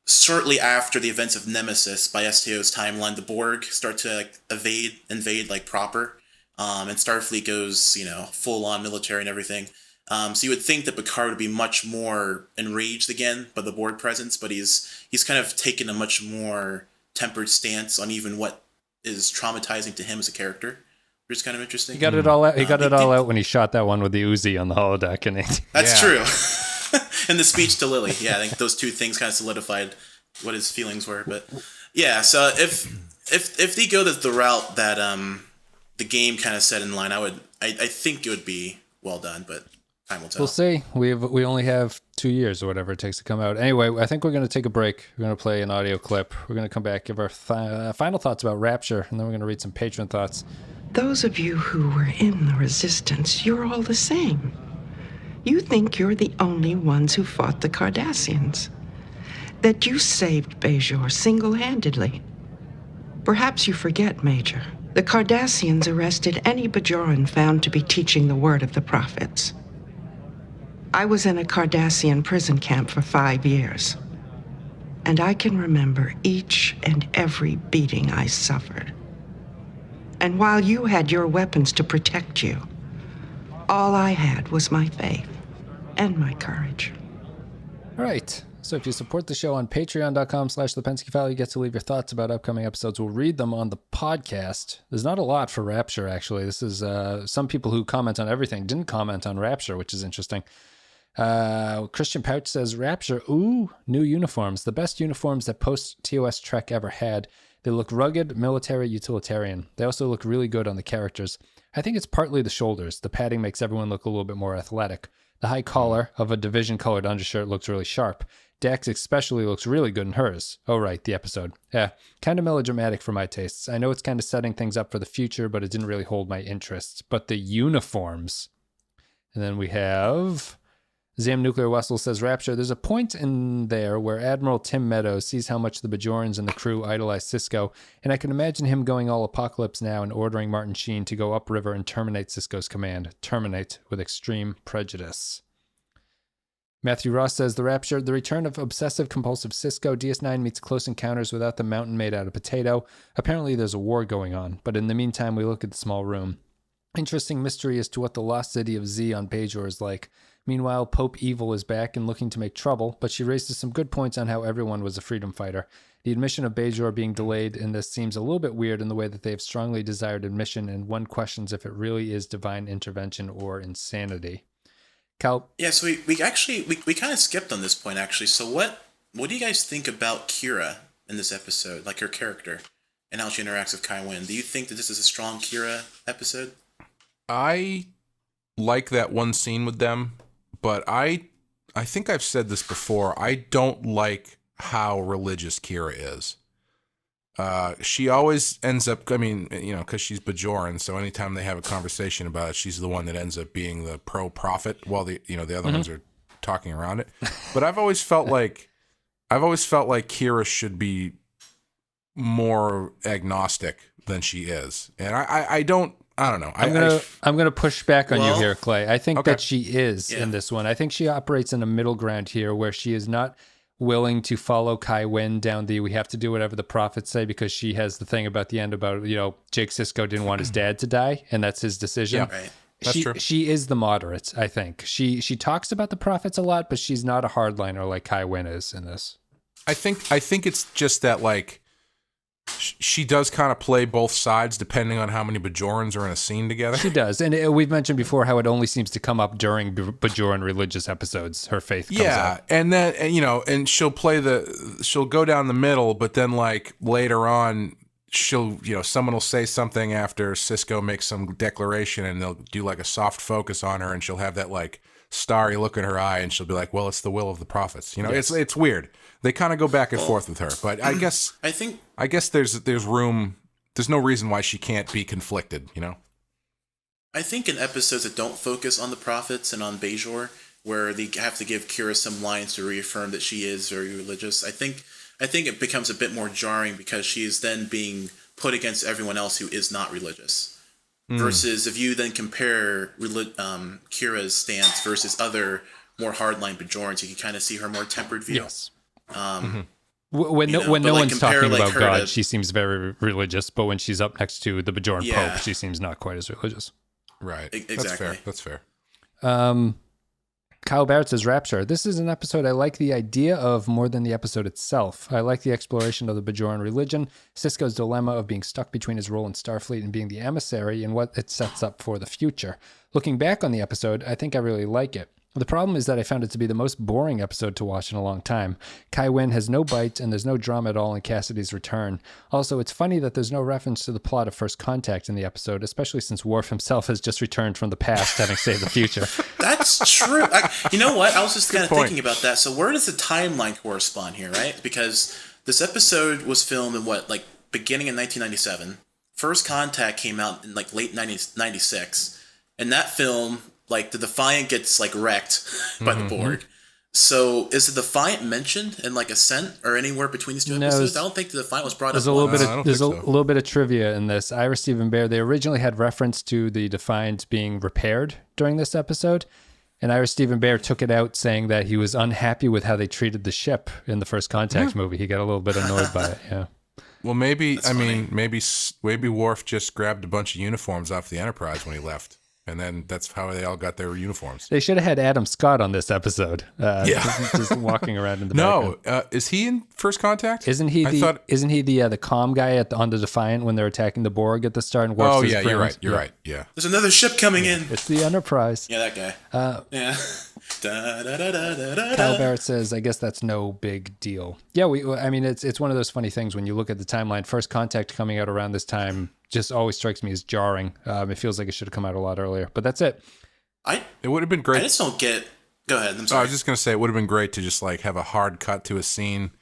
[SPEAKER 5] shortly after the events of Nemesis by STO's timeline, the Borg start to like invade like proper, and Starfleet goes full on military and everything. So you would think that Picard would be much more enraged again by the Borg presence, but he's kind of taken a much more tempered stance on even what is traumatizing to him as a character. Which is kind of interesting.
[SPEAKER 3] He got it all out. He got it all out when he shot that one with the Uzi on the holodeck, and
[SPEAKER 5] that's true. And the speech to Lily, I think those two things kind of solidified what his feelings were. But yeah, so if they go the route that the game kind of set in line, I think it would be well done, but time will tell.
[SPEAKER 3] We'll see. We only have 2 years or whatever it takes to come out. Anyway, I think we're going to take a break. We're going to play an audio clip. We're going to come back, give our final thoughts about Rapture, and then we're going to read some Patron thoughts.
[SPEAKER 7] Those of you who were in the Resistance, you're all the same. You think you're the only ones who fought the Cardassians. That you saved Bajor single-handedly. Perhaps you forget, Major. The Cardassians arrested any Bajoran found to be teaching the word of the prophets. I was in a Cardassian prison camp for 5 years. And I can remember each and every beating I suffered. And while you had your weapons to protect you, all I had was my faith and my courage.
[SPEAKER 3] All right. So if you support the show on patreon.com/The Pensky File, you get to leave your thoughts about upcoming episodes. We'll read them on the podcast. There's not a lot for Rapture, actually. This is some people who comment on everything didn't comment on Rapture, which is interesting. Christian Pouch says, Rapture, ooh, new uniforms. The best uniforms that post-TOS Trek ever had. They look rugged, military, utilitarian. They also look really good on the characters. I think it's partly the shoulders. The padding makes everyone look a little bit more athletic. The high collar of a division-colored undershirt looks really sharp. Dax especially looks really good in hers. Oh, right, the episode. Yeah, kind of melodramatic for my tastes. I know it's kind of setting things up for the future, but it didn't really hold my interest. But the uniforms. And then we have... Zam Nuclear Wessel says, Rapture, there's a point in there where Admiral Tim Meadows sees how much the Bajorans and the crew idolize Sisko, and I can imagine him going all apocalypse now and ordering Martin Sheen to go upriver and terminate Sisko's command. Terminate with extreme prejudice. Matthew Ross says, The Rapture, the return of obsessive-compulsive Sisko. DS9 meets Close Encounters without the mountain made out of potato. Apparently there's a war going on, but in the meantime we look at the small room. Interesting mystery as to what the lost city of Z on Bajor is like. Meanwhile, Pope Evil is back and looking to make trouble, but she raises some good points on how everyone was a freedom fighter. The admission of Bajor being delayed in this seems a little bit weird in the way that they have strongly desired admission, and one questions if it really is divine intervention or insanity. Cal?
[SPEAKER 5] Yeah, so we kind of skipped on this point, actually. So what do you guys think about Kira in this episode, like her character, and how she interacts with Kai Wynn? Do you think that this is a strong Kira episode?
[SPEAKER 4] I like that one scene with them. But I think I've said this before. I don't like how religious Kira is. She always ends up, because she's Bajoran, so anytime they have a conversation about it, she's the one that ends up being the pro-prophet while the other ones are talking around it. But I've always felt like Kira should be more agnostic than she is. And I don't know.
[SPEAKER 3] I'm gonna push back on you here, Clay. I think that she is in this one. I think she operates in a middle ground here, where she is not willing to follow Kai Wynn down we have to do whatever the prophets say, because she has the thing about the end about Jake Sisko didn't want his dad to die, and that's his decision.
[SPEAKER 5] Yeah, right.
[SPEAKER 4] That's true.
[SPEAKER 3] She is the moderate. I think she talks about the prophets a lot, but she's not a hardliner like Kai Wynn is in this.
[SPEAKER 4] I think it's just that she does kind of play both sides depending on how many Bajorans are in a scene together.
[SPEAKER 3] She does. And we've mentioned before how it only seems to come up during Bajoran religious episodes. Her faith comes up.
[SPEAKER 4] And then, and she'll go down the middle, but then later on, someone will say something after Sisko makes some declaration and they'll do a soft focus on her and she'll have that starry look in her eye, and she'll be like, well, it's the will of the prophets. You know, it's weird. They kind of go back and forth with her, but I guess there's room. There's no reason why she can't be conflicted, you know?
[SPEAKER 5] I think in episodes that don't focus on the prophets and on Bajor, where they have to give Kira some lines to reaffirm that she is very religious, I think it becomes a bit more jarring because she is then being put against everyone else who is not religious. Versus if you then compare Kira's stance versus other more hardline Bajorans, you can kind of see her more tempered view.
[SPEAKER 3] Yes. When no one's talking about God, she seems very religious, but when she's up next to the Bajoran Pope, she seems not quite as religious.
[SPEAKER 4] Right.
[SPEAKER 5] Exactly.
[SPEAKER 4] That's fair.
[SPEAKER 3] Kyle Barrett says, Rapture. This is an episode I like the idea of more than the episode itself. I like the exploration of the Bajoran religion, Sisko's dilemma of being stuck between his role in Starfleet and being the emissary, and what it sets up for the future. Looking back on the episode, I think I really like it. The problem is that I found it to be the most boring episode to watch in a long time. Kai Wynn has no bite, and there's no drama at all in Cassidy's return. Also, it's funny that there's no reference to the plot of First Contact in the episode, especially since Worf himself has just returned from the past, having saved the future.
[SPEAKER 5] That's true. You know what? I was just kind of thinking about that. So where does the timeline correspond here, right? Because this episode was filmed in beginning in 1997. First Contact came out in late 96. And that film, the Defiant gets wrecked by the Borg. So is the Defiant mentioned in Ascent or anywhere between these two episodes? I don't think the Defiant was brought up.
[SPEAKER 3] There's a little bit of trivia in this. Ira Stephen Bear, they originally had reference to the Defiant being repaired during this episode. And Ira Stephen Bear took it out saying that he was unhappy with how they treated the ship in the First Contact movie. He got a little bit annoyed by it. Yeah.
[SPEAKER 4] Well, maybe Worf just grabbed a bunch of uniforms off the Enterprise when he left. And then that's how they all got their uniforms.
[SPEAKER 3] They should have had Adam Scott on this episode. Just walking around in the background.
[SPEAKER 4] No, is he in First Contact?
[SPEAKER 3] Isn't he the comm guy on the Defiant when they're attacking the Borg at the start? And
[SPEAKER 4] oh yeah, you're right. Yeah.
[SPEAKER 5] There's another ship coming in.
[SPEAKER 3] It's the Enterprise.
[SPEAKER 5] Yeah, that guy. Yeah.
[SPEAKER 3] Kyle Barrett says, I guess that's no big deal. Yeah, it's one of those funny things when you look at the timeline. First Contact coming out around this time just always strikes me as jarring. It feels like it should have come out a lot earlier, but that's it.
[SPEAKER 4] It would have been great.
[SPEAKER 5] I just don't get. Go ahead. I'm sorry.
[SPEAKER 4] I was just gonna say it would have been great to just have a hard cut to a scene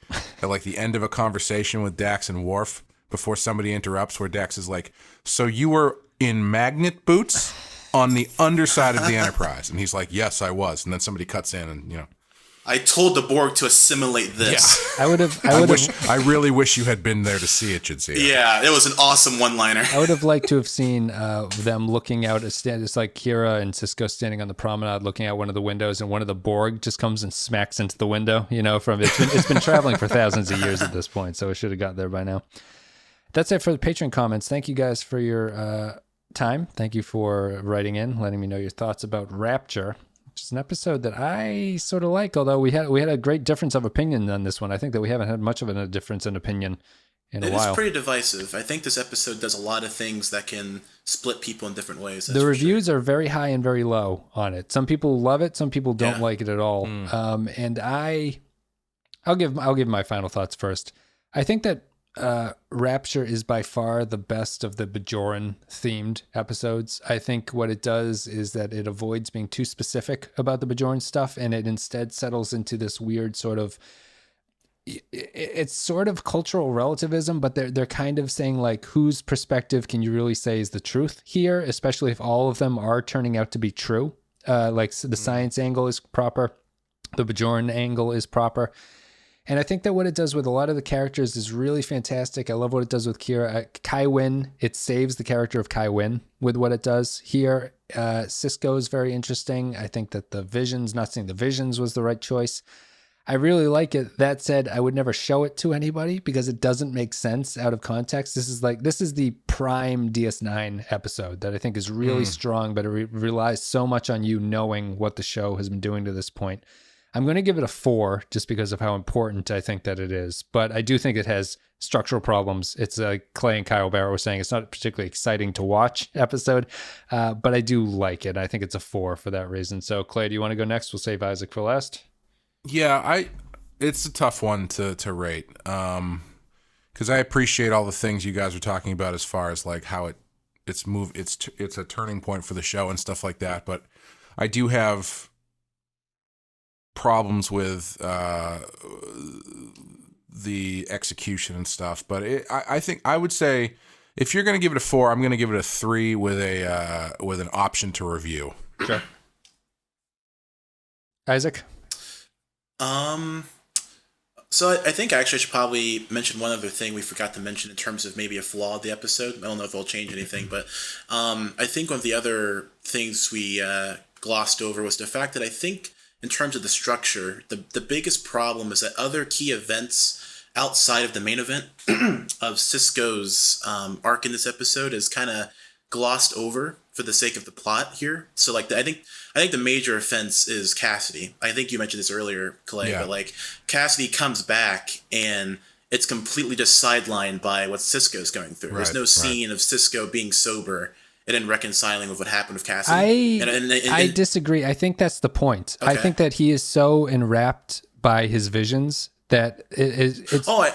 [SPEAKER 4] at the end of a conversation with Dax and Worf before somebody interrupts, where Dax is like, "So you were in magnet boots on the underside of the Enterprise," and he's like, "Yes, I was," and then somebody cuts in, and
[SPEAKER 5] I told the Borg to assimilate this.
[SPEAKER 4] Yeah. I really wish you had been there to see it, Jadzia.
[SPEAKER 5] Yeah, it was an awesome one-liner.
[SPEAKER 3] I would have liked to have seen them looking out. It's like Kira and Sisko standing on the promenade looking out one of the windows, and one of the Borg just comes and smacks into the window. It's been traveling for thousands of years at this point, so it should have got there by now. That's it for the Patreon comments. Thank you guys for your time. Thank you for writing in, letting me know your thoughts about Rapture. It's an episode that I sort of like, although we had a great difference of opinion on this one. I think that we haven't had much of a difference in opinion in a while.
[SPEAKER 5] It is pretty divisive. I think this episode does a lot of things that can split people in different ways.
[SPEAKER 3] The reviews are very high and very low on it. Some people love it, some people don't like it at all. And I'll give my final thoughts first. I think that Rapture is by far the best of the Bajoran-themed episodes. I think what it does is that it avoids being too specific about the Bajoran stuff, and it instead settles into this weird sort of... It's sort of cultural relativism, but they're kind of saying, whose perspective can you really say is the truth here, especially if all of them are turning out to be true. The science angle is proper, the Bajoran angle is proper. And I think that what it does with a lot of the characters is really fantastic. I love what it does with Kira. Kai Wynn, it saves the character of Kai Wynn with what it does here. Sisko is very interesting. I think that not seeing the visions was the right choice. I really like it. That said, I would never show it to anybody because it doesn't make sense out of context. This is the prime DS9 episode that I think is really strong, but it relies so much on you knowing what the show has been doing to this point. I'm going to give it a 4 just because of how important I think that it is. But I do think it has structural problems. It's like Clay and Kyle Barrett were saying, it's not a particularly exciting to watch episode, but I do like it. I think it's a 4 for that reason. So Clay, do you want to go next? We'll save Isaac for last.
[SPEAKER 4] Yeah, it's a tough one to rate because I appreciate all the things you guys are talking about as far as how it's a turning point for the show and stuff like that. But I do have problems with the execution and stuff, but I think I would say if you're going to give it a 4, I'm going to give it a 3 with an option to review.
[SPEAKER 3] Sure. Isaac?
[SPEAKER 5] So I think actually I should probably mention one other thing we forgot to mention in terms of maybe a flaw of the episode. I don't know if it'll change anything, but I think one of the other things we glossed over was the fact that I think in terms of the structure, the biggest problem is that other key events outside of the main event of Sisko's arc in this episode is kind of glossed over for the sake of the plot here. So like I think the major offense is Cassidy. I think you mentioned this earlier, Clay, but like Cassidy comes back and it's completely just sidelined by what Sisko's going through. There's no scene of Sisko being sober and then reconciling with what happened with Cassidy.
[SPEAKER 3] I disagree. I think that's the point. Okay. I think that he is so enwrapped by his visions that it's...
[SPEAKER 5] Oh,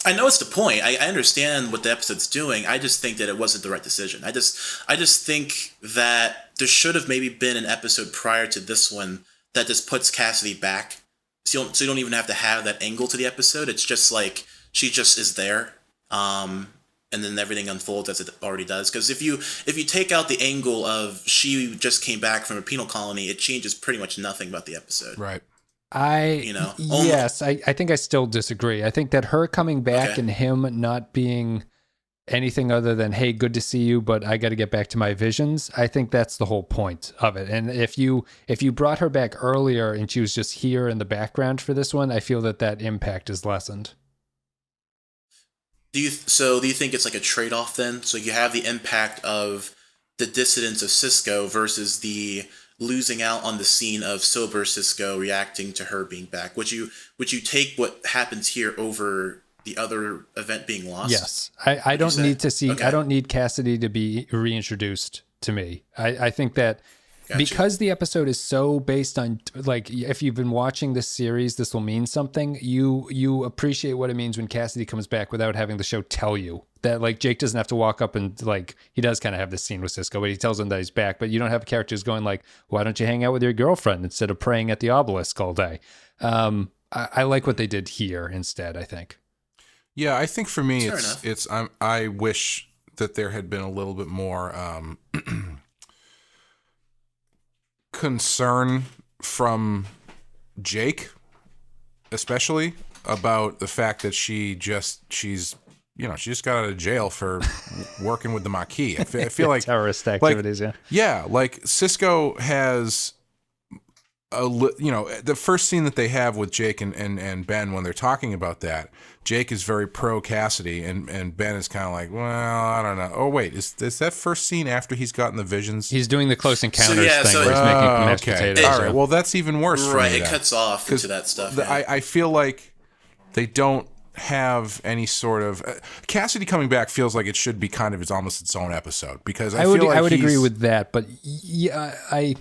[SPEAKER 5] I know it's the point. I understand what the episode's doing. I just think that it wasn't the right decision. I just think that there should have maybe been an episode prior to this one that just puts Cassidy back. So you don't even have to have that angle to the episode. It's just like she just is there. And then everything unfolds as it already does. Because if you take out the angle of she just came back from a penal colony, it changes pretty much nothing about the episode.
[SPEAKER 4] Right.
[SPEAKER 3] Yes, I think I still disagree. I think that her coming back and him not being anything other than, hey, good to see you, but I got to get back to my visions. I think that's the whole point of it. And if you brought her back earlier and she was just here in the background for this one, I feel that impact is lessened.
[SPEAKER 5] Do you think it's like a trade-off then? So you have the impact of the dissidence of Sisko versus the losing out on the scene of sober Sisko reacting to her being back. Would you take what happens here over the other event being lost?
[SPEAKER 3] Yes. I don't need to see, I don't need Cassidy to be reintroduced to me. I think that because the episode is so based on, like, if you've been watching this series, this will mean something. You appreciate what it means when Cassidy comes back without having the show tell you that, like, Jake doesn't have to walk up and, like, he does kind of have this scene with Sisko, but he tells him that he's back, but you don't have characters going like, why don't you hang out with your girlfriend instead of praying at the obelisk all day? I like what they did here instead, I think.
[SPEAKER 4] Yeah, I think for me, I wish that there had been a little bit more concern from Jake, especially about the fact that she just got out of jail for working with the Maquis. I feel like
[SPEAKER 3] terrorist activities.
[SPEAKER 4] Like Sisko has the first scene that they have with Jake and Ben when they're talking about that, Jake is very pro Cassidy and Ben is kind of like, well, I don't know. Oh wait, is that first scene after he's gotten the visions?
[SPEAKER 3] He's doing the close encounters thing where he's making mashed potatoes.
[SPEAKER 4] All right, well that's even worse.
[SPEAKER 5] Right,
[SPEAKER 4] for me,
[SPEAKER 5] it cuts off into that stuff.
[SPEAKER 4] I feel like they don't have any sort of Cassidy coming back feels like it should be kind of almost its own episode because I would
[SPEAKER 3] agree with that, but I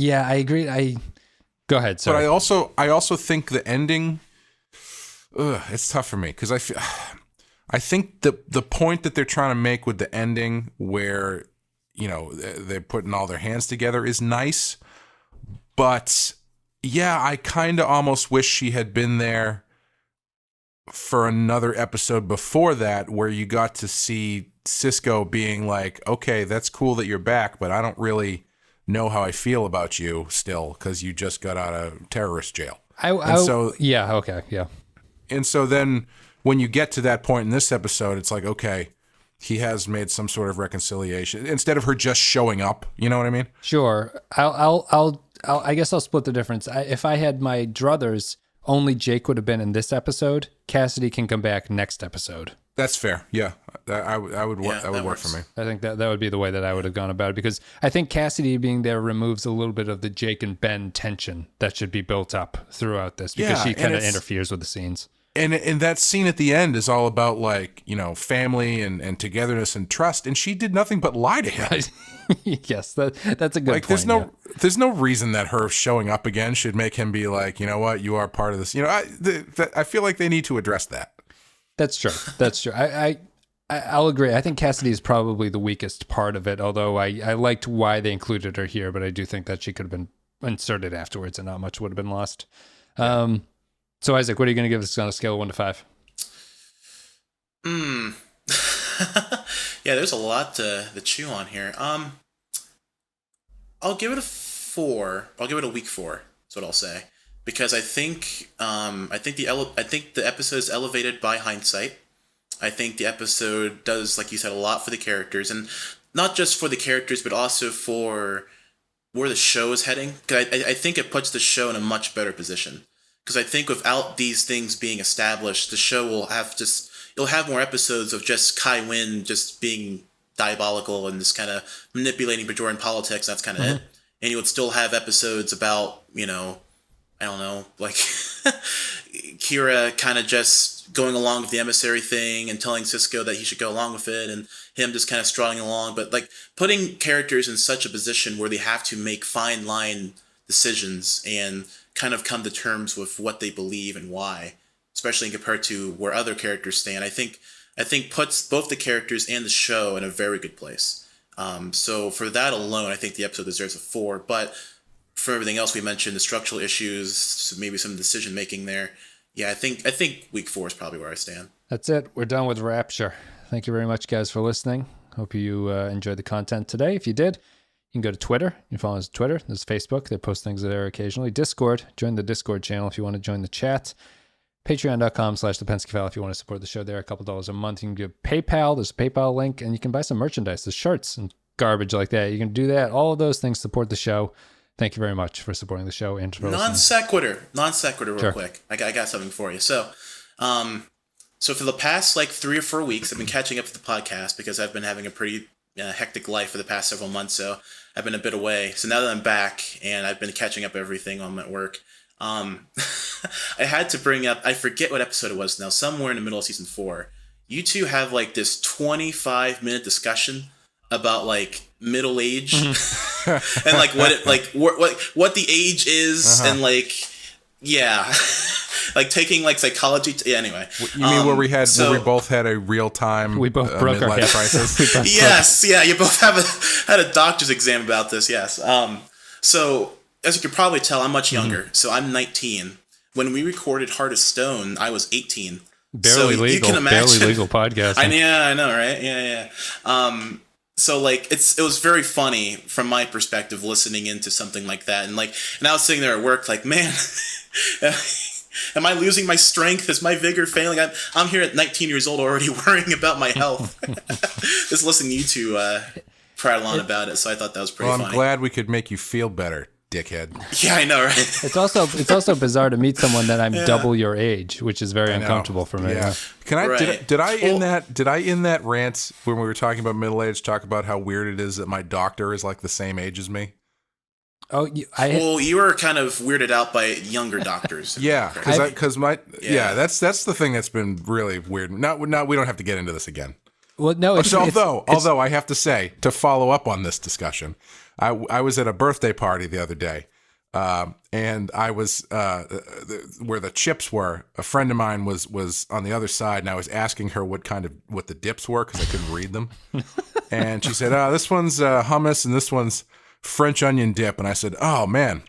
[SPEAKER 3] agree. Go ahead. Sorry.
[SPEAKER 4] But I also think the ending. It's tough for me because I think the point that they're trying to make with the ending, where they're putting all their hands together, is nice, but I kind of almost wish she had been there for another episode before that, where you got to see Sisko being like, okay, that's cool that you're back, but I don't really know how I feel about you still because you just got out of terrorist jail. And so then when you get to that point in this episode, it's like, okay, he has made some sort of reconciliation instead of her just showing up. You know what I mean?
[SPEAKER 3] Sure. I guess I'll split the difference. If I had my druthers, only Jake would have been in this episode. Cassidy can come back next episode.
[SPEAKER 4] That's fair. Yeah, that would work for me.
[SPEAKER 3] I think that would be the way that I would have gone about it, because I think Cassidy being there removes a little bit of the Jake and Ben tension that should be built up throughout this, because she kind of interferes with the scenes.
[SPEAKER 4] And that scene at the end is all about, like, family and togetherness and trust, and she did nothing but lie to him.
[SPEAKER 3] Yes, that's a good
[SPEAKER 4] point. There's no reason that her showing up again should make him be like, you know what, you are part of this. I feel like they need to address that.
[SPEAKER 3] That's true. I'll agree. I think Cassidy is probably the weakest part of it, although I liked why they included her here, but I do think that she could have been inserted afterwards, and not much would have been lost. So Isaac, what are you going to give this on a scale of 1 to 5?
[SPEAKER 5] Yeah, there's a lot to chew on here. I'll give it a 4. I'll give it a weak 4. That's what I'll say, because I think the episode is elevated by hindsight. I think the episode does, like you said, a lot for the characters, and not just for the characters, but also for where the show is heading. Because I think it puts the show in a much better position. Because I think without these things being established, the show will have you'll have more episodes of just Kai Wynn just being diabolical and just kind of manipulating Bajoran politics. That's kind of it. And you would still have episodes about, I don't know, like Kira kind of just going along with the emissary thing and telling Sisko that he should go along with it, and him just kind of strolling along. But like putting characters in such a position where they have to make fine line decisions and kind of come to terms with what they believe and why, especially compared to where other characters stand, I think puts both the characters and the show in a very good place. So for that alone, I think the episode deserves a 4. But for everything else we mentioned, the structural issues, maybe some decision making there, yeah, I think week 4 is probably where I stand.
[SPEAKER 3] That's it. We're done with Rapture. Thank you very much, guys, for listening. Hope you enjoyed the content today. If you did, you can go to Twitter. You can follow us on Twitter. There's Facebook. They post things there occasionally. Discord. Join the Discord channel if you want to join the chat. Patreon.com/The Pensky File if you want to support the show there. A couple dollars a month. You can give PayPal. There's a PayPal link, and you can buy some merchandise. There's shirts and garbage like that. You can do that. All of those things support the show. Thank you very much for supporting the show. And
[SPEAKER 5] non sequitur real quick. I got something for you. So for the past 3 or 4 weeks, I've been catching up to the podcast because I've been having a pretty hectic life for the past several months. So I've been a bit away. So now that I'm back and I've been catching up everything on my work, I had to bring up, I forget what episode it was now, somewhere in the middle of season 4. You two have this 25-minute discussion about middle age and what it what the age is and taking psychology. Anyway,
[SPEAKER 4] you mean where we both had a real time?
[SPEAKER 3] We both broke our hips.
[SPEAKER 5] Crisis? Yes, yeah. You both had a doctor's exam about this. Yes. So as you can probably tell, I'm much younger. So I'm 19. When we recorded Heart of Stone, I was 18.
[SPEAKER 3] Barely legal. You can imagine, barely legal podcast.
[SPEAKER 5] I know, right? Yeah. So it was very funny from my perspective listening into something like that, and I was sitting there at work man, am I losing my strength? Is my vigor failing? I'm here at 19 years old already worrying about my health. Just listening to you two prattle on about it, so I thought that was pretty funny.
[SPEAKER 4] I'm glad we could make you feel better, dickhead.
[SPEAKER 5] Yeah, I know, right?
[SPEAKER 3] It's also bizarre to meet someone that I'm double your age, which is very uncomfortable for me.
[SPEAKER 4] Yeah. Did I in that rant when we were talking about middle age talk about how weird it is that my doctor is the same age as me?
[SPEAKER 3] Oh,
[SPEAKER 5] you were kind of weirded out by younger doctors.
[SPEAKER 4] Yeah, because that's the thing that's been really weird. We don't have to get into this again.
[SPEAKER 3] Well, no.
[SPEAKER 4] Although I have to say, to follow up on this discussion, I was at a birthday party the other day, and I was where the chips were. A friend of mine was on the other side, and I was asking her what the dips were because I couldn't read them. And she said, "This one's hummus, and this one's French onion dip." And I said, "Oh man,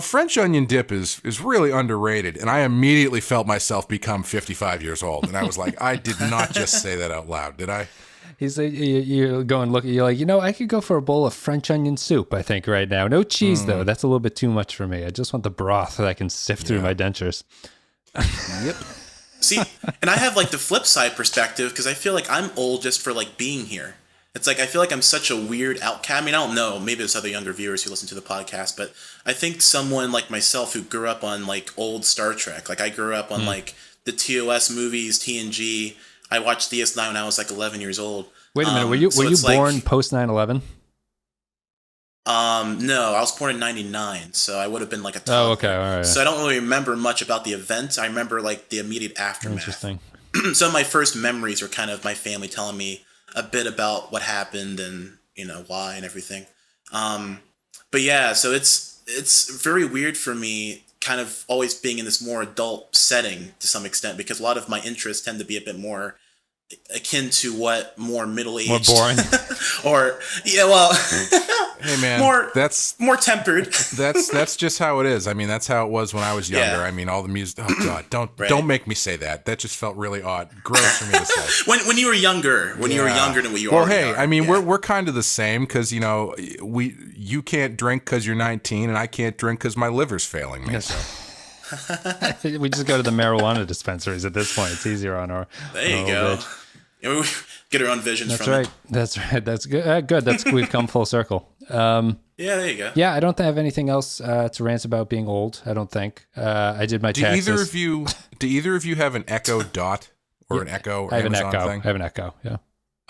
[SPEAKER 4] French onion dip is really underrated." And I immediately felt myself become 55 years old. And I was like, I did not just say that out loud, did I?
[SPEAKER 3] He's like, you go and look, you're like, I could go for a bowl of French onion soup, I think, right now. No cheese, though. That's a little bit too much for me. I just want the broth that I can sift through my dentures.
[SPEAKER 4] Yep.
[SPEAKER 5] See, and I have the flip side perspective because I feel like I'm old just for being here. It's I feel like I'm such a weird outcast. I mean, I don't know. Maybe there's other younger viewers who listen to the podcast, but I think someone like myself who grew up on old Star Trek, I grew up on the TOS movies, TNG. I watched DS9 when I was 11 years old.
[SPEAKER 3] Wait a minute, were you born post 9/11?
[SPEAKER 5] No, I was born in 99, so I would have been a toddler.
[SPEAKER 3] Oh, okay, all right.
[SPEAKER 5] So I don't really remember much about the event. I remember the immediate aftermath.
[SPEAKER 3] Interesting.
[SPEAKER 5] Some of my first memories were kind of my family telling me a bit about what happened and why and everything. But yeah, so it's very weird for me kind of always being in this more adult setting to some extent because a lot of my interests tend to be a bit more akin to what more middle-aged...
[SPEAKER 3] More boring.
[SPEAKER 5] or, yeah, well...
[SPEAKER 4] Hey man, that's
[SPEAKER 5] more tempered.
[SPEAKER 4] that's just how it is. I mean, that's how it was when I was younger.
[SPEAKER 5] Yeah.
[SPEAKER 4] I mean, all the music. Oh God, don't make me say that. That just felt really odd, gross for me to say.
[SPEAKER 5] When you were younger, you were younger than what you are.
[SPEAKER 4] Well, hey, I mean, we're kind of the same because you can't drink because you're 19, and I can't drink because my liver's failing me. So.
[SPEAKER 3] We just go to the marijuana dispensaries at this point. It's easier on our.
[SPEAKER 5] There you go. We get our own visions
[SPEAKER 3] That's
[SPEAKER 5] from
[SPEAKER 3] right.
[SPEAKER 5] it.
[SPEAKER 3] That's right. That's good. Good. We've come full circle.
[SPEAKER 5] Yeah, there you go.
[SPEAKER 3] Yeah, I don't have anything else to rant about being old. I don't think. I did my taxes.
[SPEAKER 4] Do either of you have an Echo Dot or an Echo?
[SPEAKER 3] I have
[SPEAKER 4] Amazon
[SPEAKER 3] an Echo.
[SPEAKER 4] thing?
[SPEAKER 3] I have an Echo. Yeah.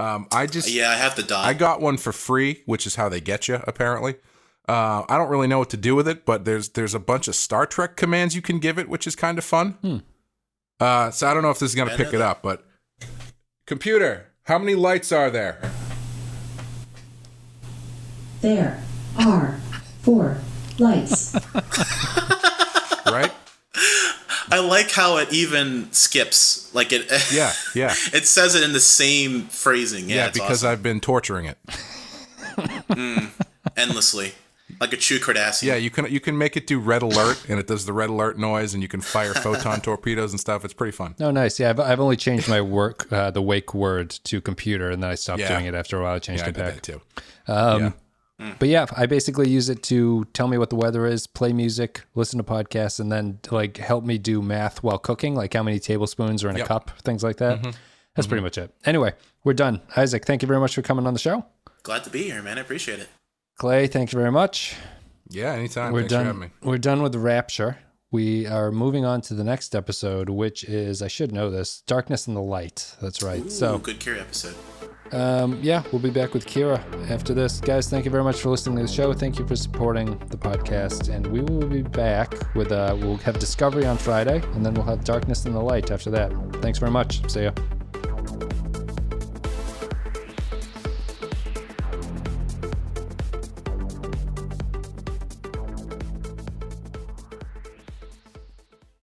[SPEAKER 5] I have the Dot.
[SPEAKER 4] I got one for free, which is how they get you apparently. I don't really know what to do with it, but there's a bunch of Star Trek commands you can give it, which is kind of fun. So I don't know if this is going to pick it up, but computer, how many lights are there?
[SPEAKER 8] There are 4 lights.
[SPEAKER 4] Right?
[SPEAKER 5] I like how it even skips. Like it.
[SPEAKER 4] Yeah.
[SPEAKER 5] It says it in the same phrasing. Yeah, it's
[SPEAKER 4] because
[SPEAKER 5] awesome.
[SPEAKER 4] I've been torturing it
[SPEAKER 5] Endlessly. Like a true Cardassian.
[SPEAKER 4] Yeah, you can make it do red alert, and it does the red alert noise, and you can fire photon torpedoes and stuff. It's pretty fun.
[SPEAKER 3] Oh, nice. Yeah, I've only changed my the wake word to computer, and then I stopped doing it after a while. I changed it back.
[SPEAKER 4] I did that too.
[SPEAKER 3] But yeah, I basically use it to tell me what the weather is, play music, listen to podcasts, and then like help me do math while cooking, like how many tablespoons are in a cup, things like that. That's pretty much it. Anyway, we're done. Isaac, thank you very much for coming on the show.
[SPEAKER 5] Glad to be here, man. I appreciate it.
[SPEAKER 3] Clay, thank you very much.
[SPEAKER 4] Yeah, anytime.
[SPEAKER 3] We're
[SPEAKER 4] Thanks
[SPEAKER 3] done.
[SPEAKER 4] for having me.
[SPEAKER 3] We're done with the Rapture. We are moving on to the next episode, which is, I should know this, Darkness and the Light. That's right.
[SPEAKER 5] Ooh, good Kira episode.
[SPEAKER 3] Yeah, we'll be back with Kira after this. Guys, thank you very much for listening to the show. Thank you for supporting the podcast. And we will be back with, we'll have Discovery on Friday, and then we'll have Darkness and the Light after that. Thanks very much. See ya.